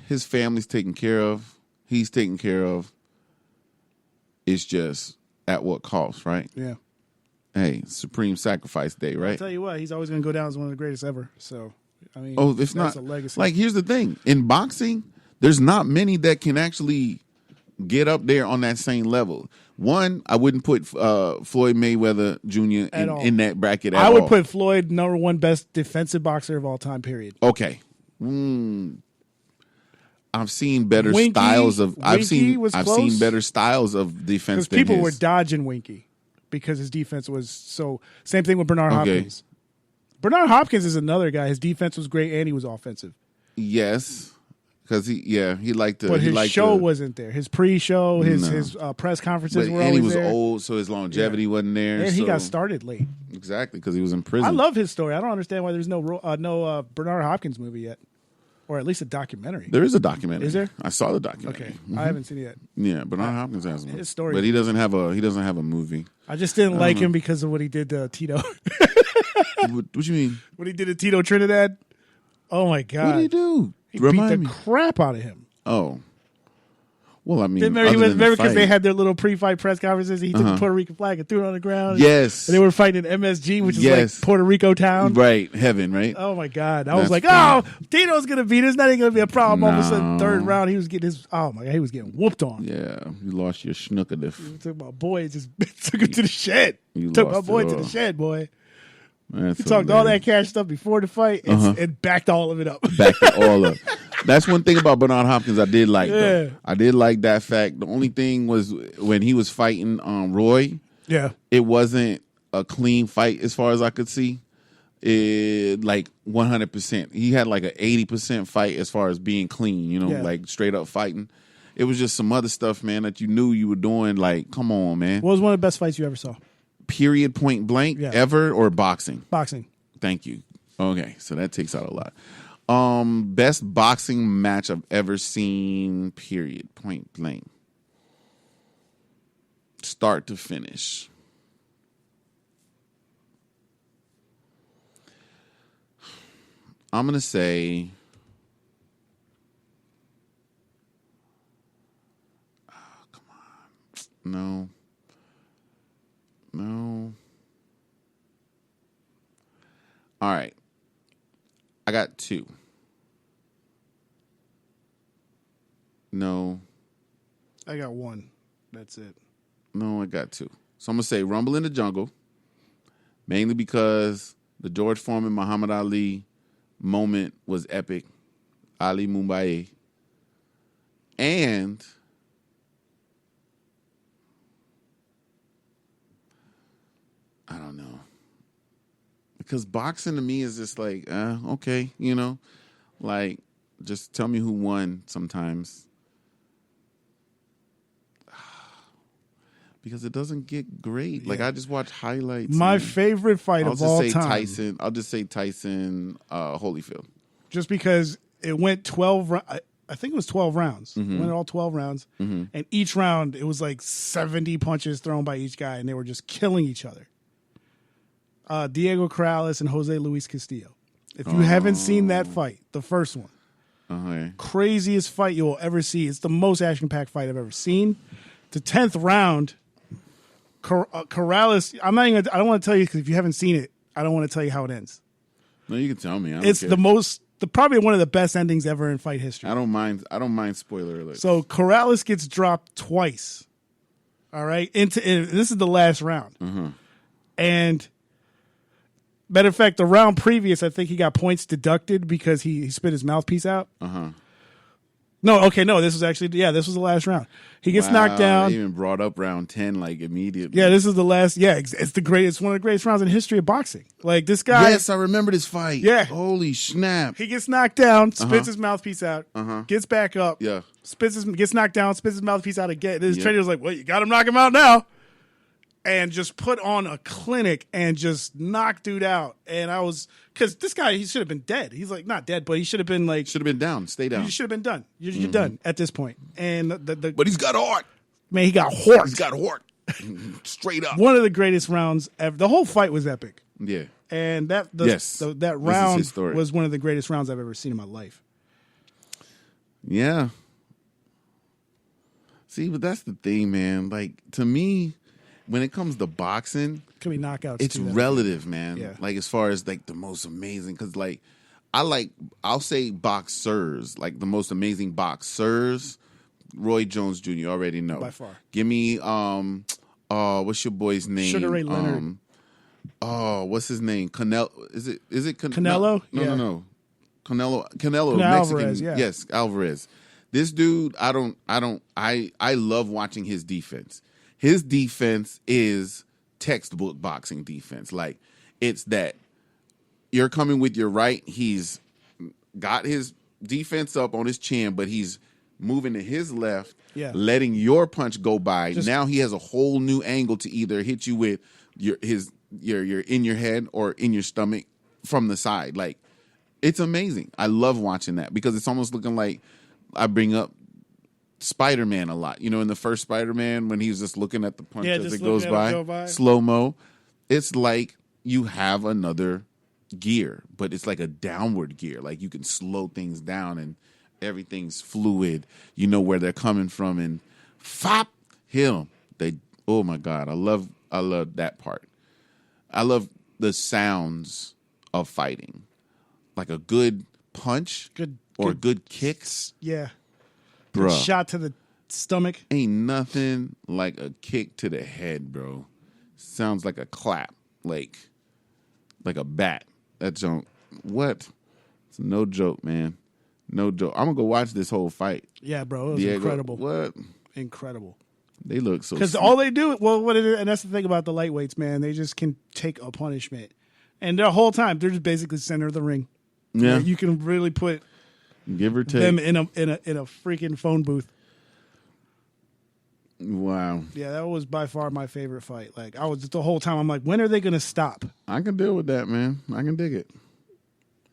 his family's taken care of. He's taken care of. It's just at what cost, right? Yeah. Hey, Supreme Sacrifice Day, I'll right? tell you what, he's always going to go down as one of the greatest ever. So, I mean, Oh, if that's not, a legacy. like here's the thing: in boxing, there's not many that can actually get up there on that same level. One, I wouldn't put Floyd Mayweather Jr. At all. in that bracket at I would all. put Floyd #1 best defensive boxer of all time. Period. Okay. I've seen better Winky- styles of. I've Winky was seen close. better styles of defense Because than people his. were dodging Winky because his defense was so. Same thing with Bernard Okay. Hopkins. Bernard Hopkins is another guy. His defense was great and he was offensive. Yes, because he liked to. But he his liked show to, wasn't there. His pre-show, his No. his press conferences But, were and he always was there. old, so his longevity wasn't there. And he so- got started late. exactly because he was in prison. I love his story. I don't understand why there's no Bernard Hopkins movie yet, or at least a documentary. There is a documentary. Is there? I saw the documentary. Okay, I haven't seen it yet. Yeah, Bernard Hopkins has one. his story- but he doesn't have a movie. I just didn't like him because of what he did to Tito. what you mean? What he did to Tito Trinidad. Oh my God! What did he do? He Remind beat the me. crap out of him. Oh, well, I mean, Remember other than the because they fight. had their little pre-fight press conferences. And he took the Puerto Rican flag and threw it on the ground. Yes. and they were fighting in MSG, which is Yes. like Puerto Rico town. right heaven, right? Oh my God! I was That's like, funny. oh, Tito's gonna beat us. Not even gonna be a problem. All of a sudden, No. third round, he was getting his. Oh my God, he was getting whooped on. Yeah, you lost your schnookadiff. Took my boy, just took him to the shed. You Took my lost boy it to all. the shed, boy. That's He talked all that hilarious. cash stuff before the fight and backed all of it up. Backed it all up. That's one thing about Bernard Hopkins I did like. Yeah. Though. I did like that fact. The only thing was when he was fighting Roy, Yeah, it wasn't a clean fight as far as I could see. It like 100%. He had like an 80% fight as far as being clean. You know, Yeah. like straight up fighting. It was just some other stuff, man, that you knew you were doing. Like, come on, man. what was one of the best fights you ever saw? Period, point blank, Yeah. ever, or boxing? Boxing. Thank you. Okay, so that takes out a lot. Best boxing match I've ever seen, period, point blank. Start to finish. I'm going to say come on. No. All right. I got 2. No, I got one. That's it. I got 2. So I'm going to say Rumble in the Jungle, mainly because the George Foreman, Muhammad Ali moment was epic. Ali Mumbai. And I don't know. Because boxing to me is just like, okay, you know, like just tell me who won sometimes. Because it doesn't get great. Like I just watch highlights. My and favorite fight I'll of just all say time. Tyson. I'll just say Tyson Holyfield. Just because it went 12. I think it was 12 rounds. Mm-hmm. It went all 12 rounds, and each round it was like 70 punches thrown by each guy, and they were just killing each other. Diego Corrales and Jose Luis Castillo. If you haven't seen that fight, the first one, Okay. craziest fight you will ever see. It's the most action-packed fight I've ever seen. The 10th round, Corrales. I don't want to tell you because if you haven't seen it, I don't want to tell you how it ends. No, you can tell me. I don't It's care. probably one of the best endings ever in fight history. I don't mind spoiler alert. So Corrales gets dropped twice. All right, this is the last round, and matter of fact, the round previous, I think he got points deducted because he spit his mouthpiece out. No, this was this was the last round. He gets knocked down. They even brought up round 10 like immediately. Yeah, this is the last. Yeah, it's the greatest. It's one of the greatest rounds in the history of boxing. Like this guy. Yes, I remember this fight. Yeah. Holy snap. He gets knocked down, spits his mouthpiece out, gets back up, Yeah. gets knocked down, spits his mouthpiece out again. His trainer was like, "Well, you got him, knock him out now," and just put on a clinic and just knocked dude out. And I was because this guy, he should have been dead. He's like not dead, but he should have been like Should have been down. Stay down. you should have been done. You're done at this point. And the But he's got heart. man, he got horked. He's got heart. Straight up. One of the greatest rounds ever. The whole fight was epic. Yeah. And that Yes. that This is round historic. was one of the greatest rounds I've ever seen in my life. Yeah. See, but that's the thing, man. Like, to me, when it comes to boxing, Could be knockouts. it's too, that- relative, man. Yeah. Like, as far as, like, the most amazing, because, like, I'll say boxers, like, the most amazing boxers, Roy Jones Jr., you already know. By far. Give me, what's your boy's name? Sugar Ray Leonard. What's his name? Canelo? Is it Canelo? No, Yeah. no. Canelo, Mexican. Alvarez, yeah. Yes, Alvarez. This dude, I love watching his defense. His defense is textbook boxing defense. Like, it's that you're coming with your right, he's got his defense up on his chin, but he's moving to his left, letting your punch go by. Now he has a whole new angle to either hit you with your in your head or in your stomach from the side. Like, it's amazing. I love watching that because it's almost looking like I bring up Spider-Man a lot. You know, in the first Spider-Man when he's just looking at the punch as just it goes looking at it go by, by. slow-mo. It's like you have another gear, but it's like a downward gear. Like, you can slow things down and everything's fluid. You know where they're coming from, and fop, hit them. Oh my God, I love that part. I love the sounds of fighting, like a good punch, good kicks. Yeah. Bro, Shot to the stomach. ain't nothing like a kick to the head, bro. Sounds like a clap, like a bat. That joke. What? It's no joke, man. No joke. I'm gonna go watch this whole fight. Yeah, bro. It was Diego, incredible. What? Incredible. They look so. Because all they do, and that's the thing about the lightweights, man. They just can take a punishment, and the whole time they're just basically center of the ring. Yeah. You can really put Give or take. them in a freaking phone booth. Wow. Yeah, that was by far my favorite fight. Like, I was the whole time, I'm like, when are they going to stop? I can deal with that, man. I can dig it.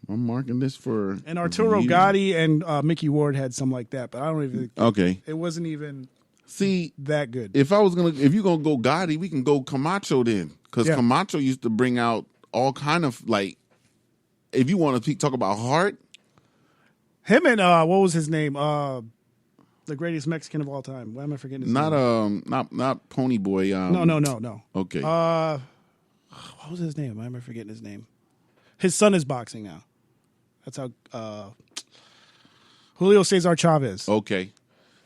I'm marking this for. And Arturo review. Gotti and Mickey Ward had some like that, but I don't even. Okay. It wasn't even See, that good. if you're gonna go Gotti, we can go Camacho then, because Yeah. Camacho used to bring out all kind of, like, if you want to talk about heart. Him and what was his name? The greatest Mexican of all time. Why am I forgetting his name? Not Pony Boy. No. Okay. What was his name? Why am I forgetting his name? His son is boxing now. That's how Julio Cesar Chavez. Okay.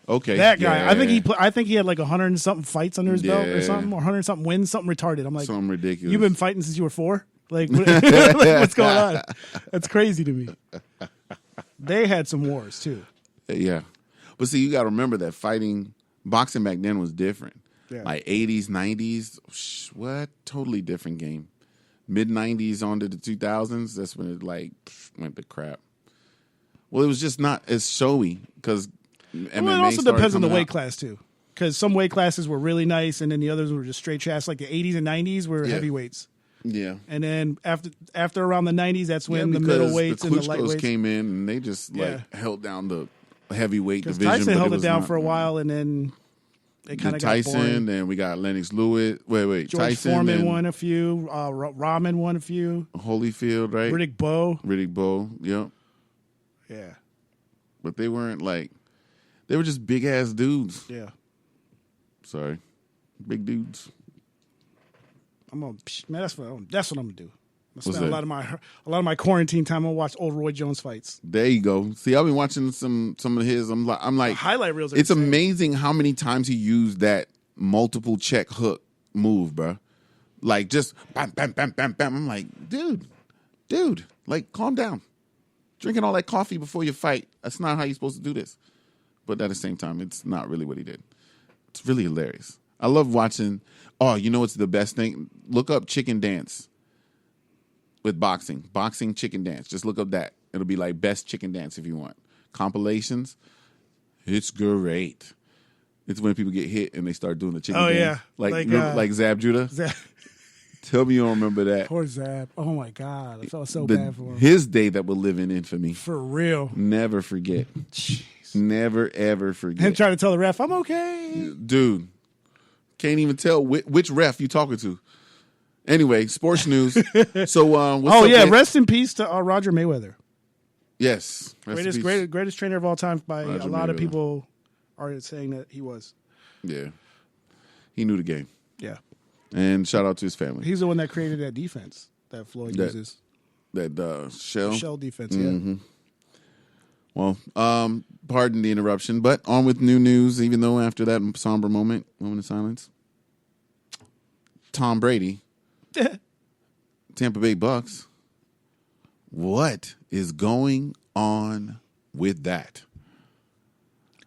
That guy. Yeah. I think he had like 100 and something fights under his belt or Yeah. something, or 100 and something wins, something retarded. I'm like, Something ridiculous. You've been fighting since you were 4? Like, like, what's going on? That's crazy to me. They had some wars too. Yeah. But see, you got to remember that boxing back then was different. Yeah. Like 80s, 90s, what? Totally different game. Mid-90s on to the 2000s, that's when it went to crap. Well, it was just not as showy because MMA Well, it also started depends on the coming weight out. class too. Because some weight classes were really nice, and then the others were just straight trash. Like the 80s and 90s were Yeah. heavyweights. Yeah. And then after around the 90s, that's when the because middleweights the and the Klitschko's lightweights came in and they just Yeah. held down the heavyweight Because division. Tyson but held it was down not- for a while, and then It kind of got Tyson, boring. then we got Lennox Lewis. Wait. George Tyson Foreman and won a few. Rahman won a few. Holyfield, right? Riddick Bowe. Yep. Yeah. But they weren't like, they were just big ass dudes. Yeah. Sorry. Big dudes. Man, that's what I'm gonna do. I What's spend a that? lot of my quarantine time. I'm gonna watch old Roy Jones fights. There you go. See, I've been watching some of his. I'm like, The highlight reels. Are it's insane. amazing how many times he used that multiple check hook move, bro. Like just bam, bam, bam, bam, bam. I'm like, dude, like calm down. Drinking all that coffee before you fight. That's not how you're supposed to do this. But at the same time, it's not really what he did. It's really hilarious. I love watching. Oh, you know what's the best thing? Look up chicken dance with boxing. Boxing chicken dance. Just look up that. It'll be like best chicken dance if you want. Compilations. It's great. It's when people get hit and they start doing the chicken dance. Yeah. Like Zab Judah. Tell me you don't remember that. Poor Zab. Oh my God. I felt so bad for him. His day that will live in infamy. For real. Never forget. Jeez. Never, ever forget. Him trying to tell the ref, I'm okay. Dude, can't even tell which ref you talking to. Anyway, sports news. So, what's up, man? Rest in peace to Roger Mayweather. Yes. Rest in peace. Greatest trainer of all time by Roger a lot of Mayweather. people are saying that he was. Yeah. He knew the game. Yeah. And shout out to his family. He's the one that created that defense that Floyd uses. That shell. Shell defense, yeah. Well, pardon the interruption, but on with new news, even though after that somber moment of silence. Tom Brady, Tampa Bay Bucks. What is going on with that?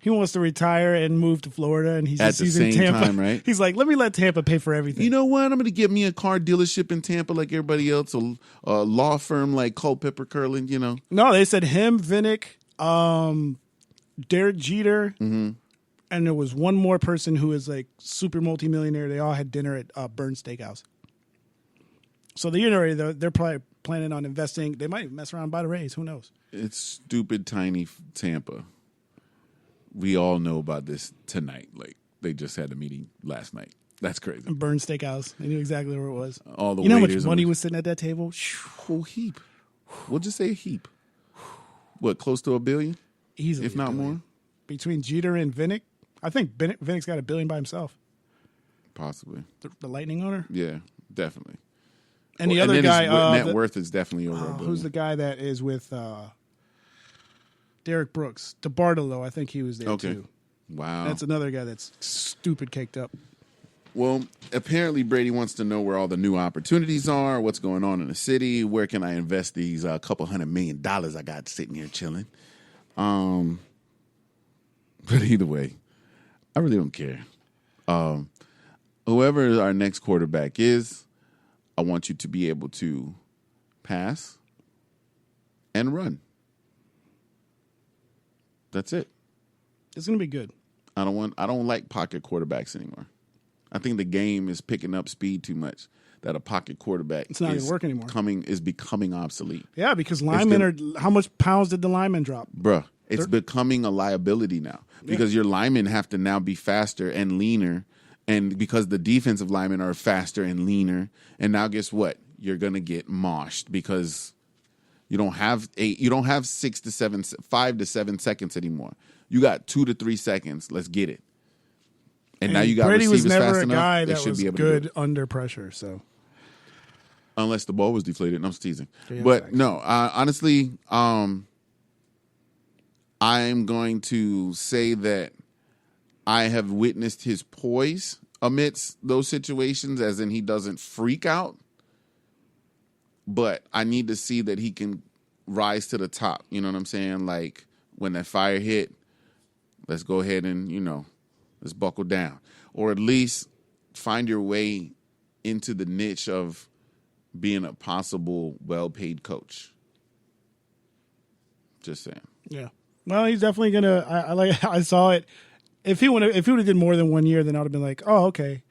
He wants to retire and move to Florida, and he's At just the using same Tampa. time, right? He's like, let me let Tampa pay for everything. You know what? I'm going to get me a car dealership in Tampa like everybody else, a law firm like Culpepper Curlin, you know. No, they said him, Vinnick, Derek Jeter, and there was one more person who is like super multimillionaire. They all had dinner at Burns Steakhouse. So they're probably planning on investing. They might mess around and buy the Rays. Who knows? It's stupid tiny Tampa. We all know about this tonight. Like they just had a meeting last night. That's crazy. Burns Steakhouse. They knew exactly where it was. All the you know how much waiters money was sitting at that table? Whole heap. We'll just say a heap. What, close to $1 billion? Easily, if not $1 billion. more. Between Jeter and Vinnick, I think Vinnick's got $1 billion by himself. Possibly. The Lightning owner. Yeah, definitely. And the other then guy, his net worth is definitely over $1 billion. who's the guy that is with Derek Brooks? DeBartolo, I think he was there too. Wow. That's another guy that's stupid caked up. Well, apparently Brady wants to know where all the new opportunities are, what's going on in the city, where can I invest these couple $100 million I got sitting here chilling. But either way, I really don't care. Whoever our next quarterback is, I want you to be able to pass and run. That's it. It's gonna be good. I don't like pocket quarterbacks anymore. I think the game is picking up speed too much. That a pocket quarterback It's not gonna work anymore. is becoming obsolete. Yeah, because linemen are. How much pounds did the linemen drop? Bruh, it's becoming a liability now because your linemen have to now be faster and leaner, and because the defensive linemen are faster and leaner, and now guess what? You're gonna get moshed because you don't have 5 to 7 seconds anymore. You got 2 to 3 seconds. Let's get it. And now you got Brady receivers was never fast a enough. guy They that should was be able to do good it. under pressure. So Unless the ball was deflated. And I'm just teasing. Yeah, but facts. no, honestly, I'm going to say that I have witnessed his poise amidst those situations, as in he doesn't freak out. But I need to see that he can rise to the top. You know what I'm saying? Like when that fire hit, let's go ahead and, let's buckle down. Or at least find your way into the niche of being a possible well-paid coach. Just saying. yeah. Well, he's definitely gonna. I saw it. If he would have did more than 1 year, then I would have been like, oh, okay.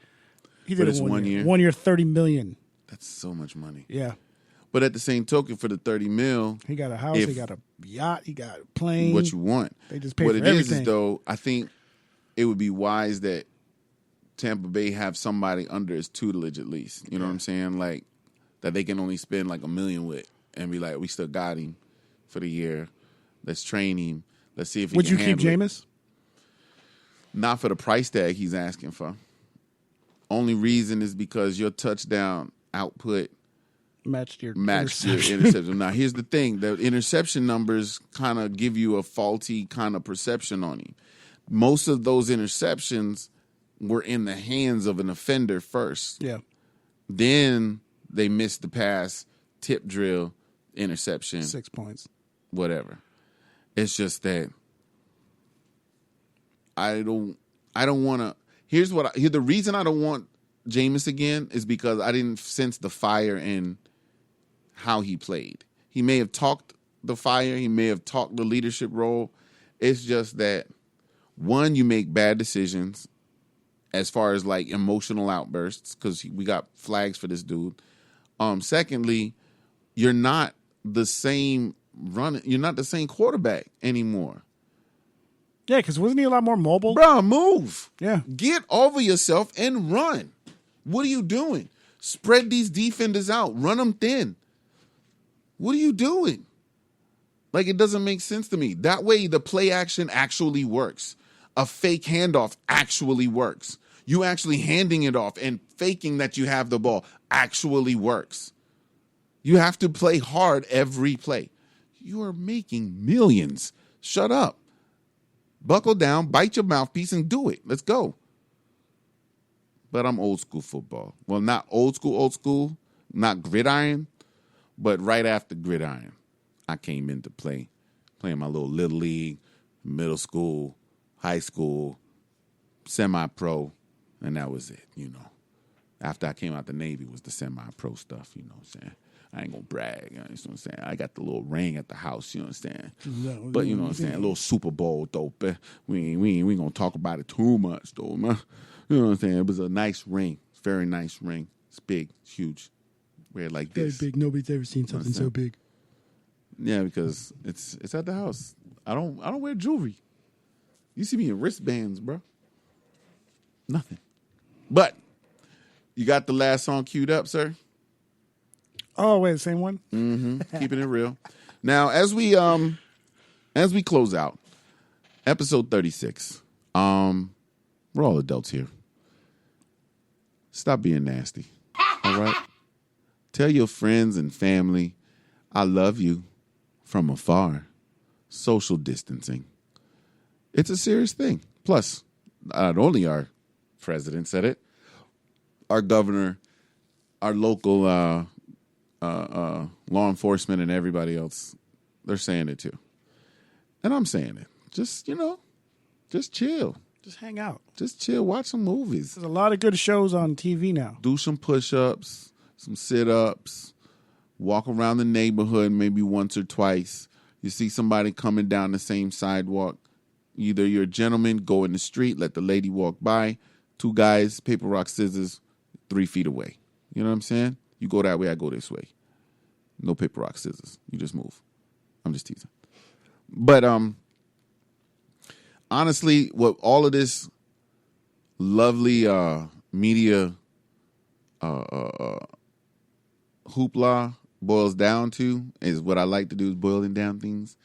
He did But it it's 1 year. 1 year? $30 million. That's so much money. Yeah. But at the same token, for the $30 million, He got a house. He got a yacht. He got a plane. what you want. They just pay what for it is everything. though, I think it would be wise that Tampa Bay have somebody under his tutelage at least. You know what I'm saying? Like that they can only spend like $1 million with and be like, we still got him for the year. Let's train him. Let's see if he Would can you keep handle it. Jameis? Not for the price tag he's asking for. Only reason is because your touchdown output Matched your interception. Now, here's the thing. The interception numbers kind of give you a faulty kind of perception on him. Most of those interceptions were in the hands of an offender first. Yeah. Then they missed the pass, tip drill, interception. 6 points. Whatever. It's just that I don't want to. Here's the reason I don't want Jameis again is because I didn't sense the fire in how he played. He may have talked the fire. He may have talked the leadership role. It's just that, one, you make bad decisions as far as like emotional outbursts because we got flags for this dude. Secondly, you're not the same You're not the same quarterback anymore. Yeah, because wasn't he a lot more mobile? Bro, move. Yeah. Get over yourself and run. What are you doing? Spread these defenders out. Run them thin. What are you doing? Like, it doesn't make sense to me. That way, the play action actually works. A fake handoff actually works. You actually handing it off and faking that you have the ball actually works. You have to play hard every play. You are making millions. Shut up. Buckle down, bite your mouthpiece, and do it. Let's go. But I'm old school football. Well, not old school, not gridiron, but right after gridiron, I came into playing my little little league, middle school, high school, semi-pro, and that was it, you know. After I came out the Navy was the semi-pro stuff, you know what I'm saying? I ain't gonna brag, you know what I'm saying? I got the little ring at the house, you know what I'm saying? But you know what I'm saying? A little Super Bowl, though. We ain't gonna talk about it too much, though, man. You know what I'm saying? It was a nice ring. It's a very nice ring. It's big, it's huge. Wear it like this. Very big. Nobody's ever seen something so big. Yeah, because it's at the house. I don't wear jewelry. You see me in wristbands, bro. Nothing. But you got the last song queued up, sir? Oh, wait, the same one? Mm-hmm. Keeping it real. Now, as we close out, episode 36. We're all adults here. Stop being nasty. All right? Tell your friends and family, I love you from afar. Social distancing. It's a serious thing. Plus, not only our president said it, our governor, our local law enforcement and everybody else, they're saying it too. And I'm saying it. Just, just chill. Just hang out. Just chill. Watch some movies. There's a lot of good shows on TV now. Do some push-ups, some sit-ups, walk around the neighborhood maybe once or twice. You see somebody coming down the same sidewalk. Either you're a gentleman, go in the street, let the lady walk by. Two guys, paper, rock, scissors, 3 feet away. You know what I'm saying? You go that way, I go this way. No paper, rock, scissors. You just move. I'm just teasing. But honestly, what all of this lovely media hoopla boils down to is what I like to do is boiling down things.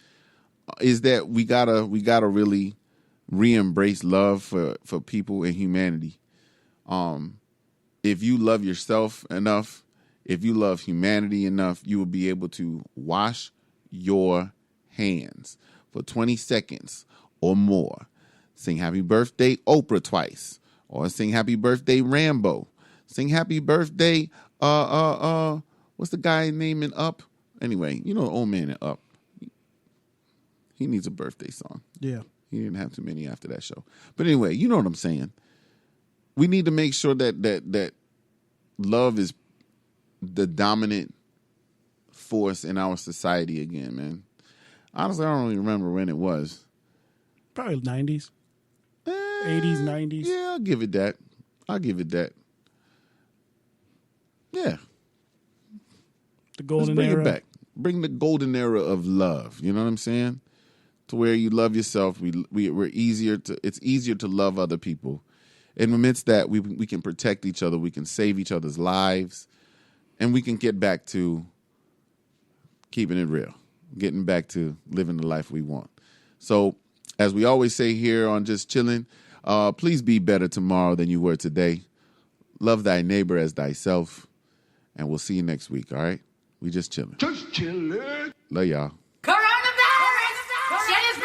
Is that we gotta really re-embrace love for people and humanity. If you love yourself enough, if you love humanity enough, you will be able to wash your hands for 20 seconds or more. Sing happy birthday Oprah twice. Or sing happy birthday Rambo. Sing happy birthday what's the guy name in Up? Anyway, you know the old man in Up. He needs a birthday song. Yeah. He didn't have too many after that show. But anyway, you know what I'm saying. We need to make sure that love is the dominant force in our society again, man. Honestly, I don't really remember when it was. Probably 90s. 80s, 90s. Yeah, I'll give it that. Yeah. The golden Let's bring era. it back. Bring the golden era of love. You know what I'm saying? To where you love yourself. It's easier to love other people. And amidst that, we can protect each other, we can save each other's lives, and we can get back to keeping it real, getting back to living the life we want. So, as we always say here on Just Chillin', please be better tomorrow than you were today. Love thy neighbor as thyself, and we'll see you next week, all right? We just chillin'. Just chillin'. Love y'all. Coronavirus! Shit is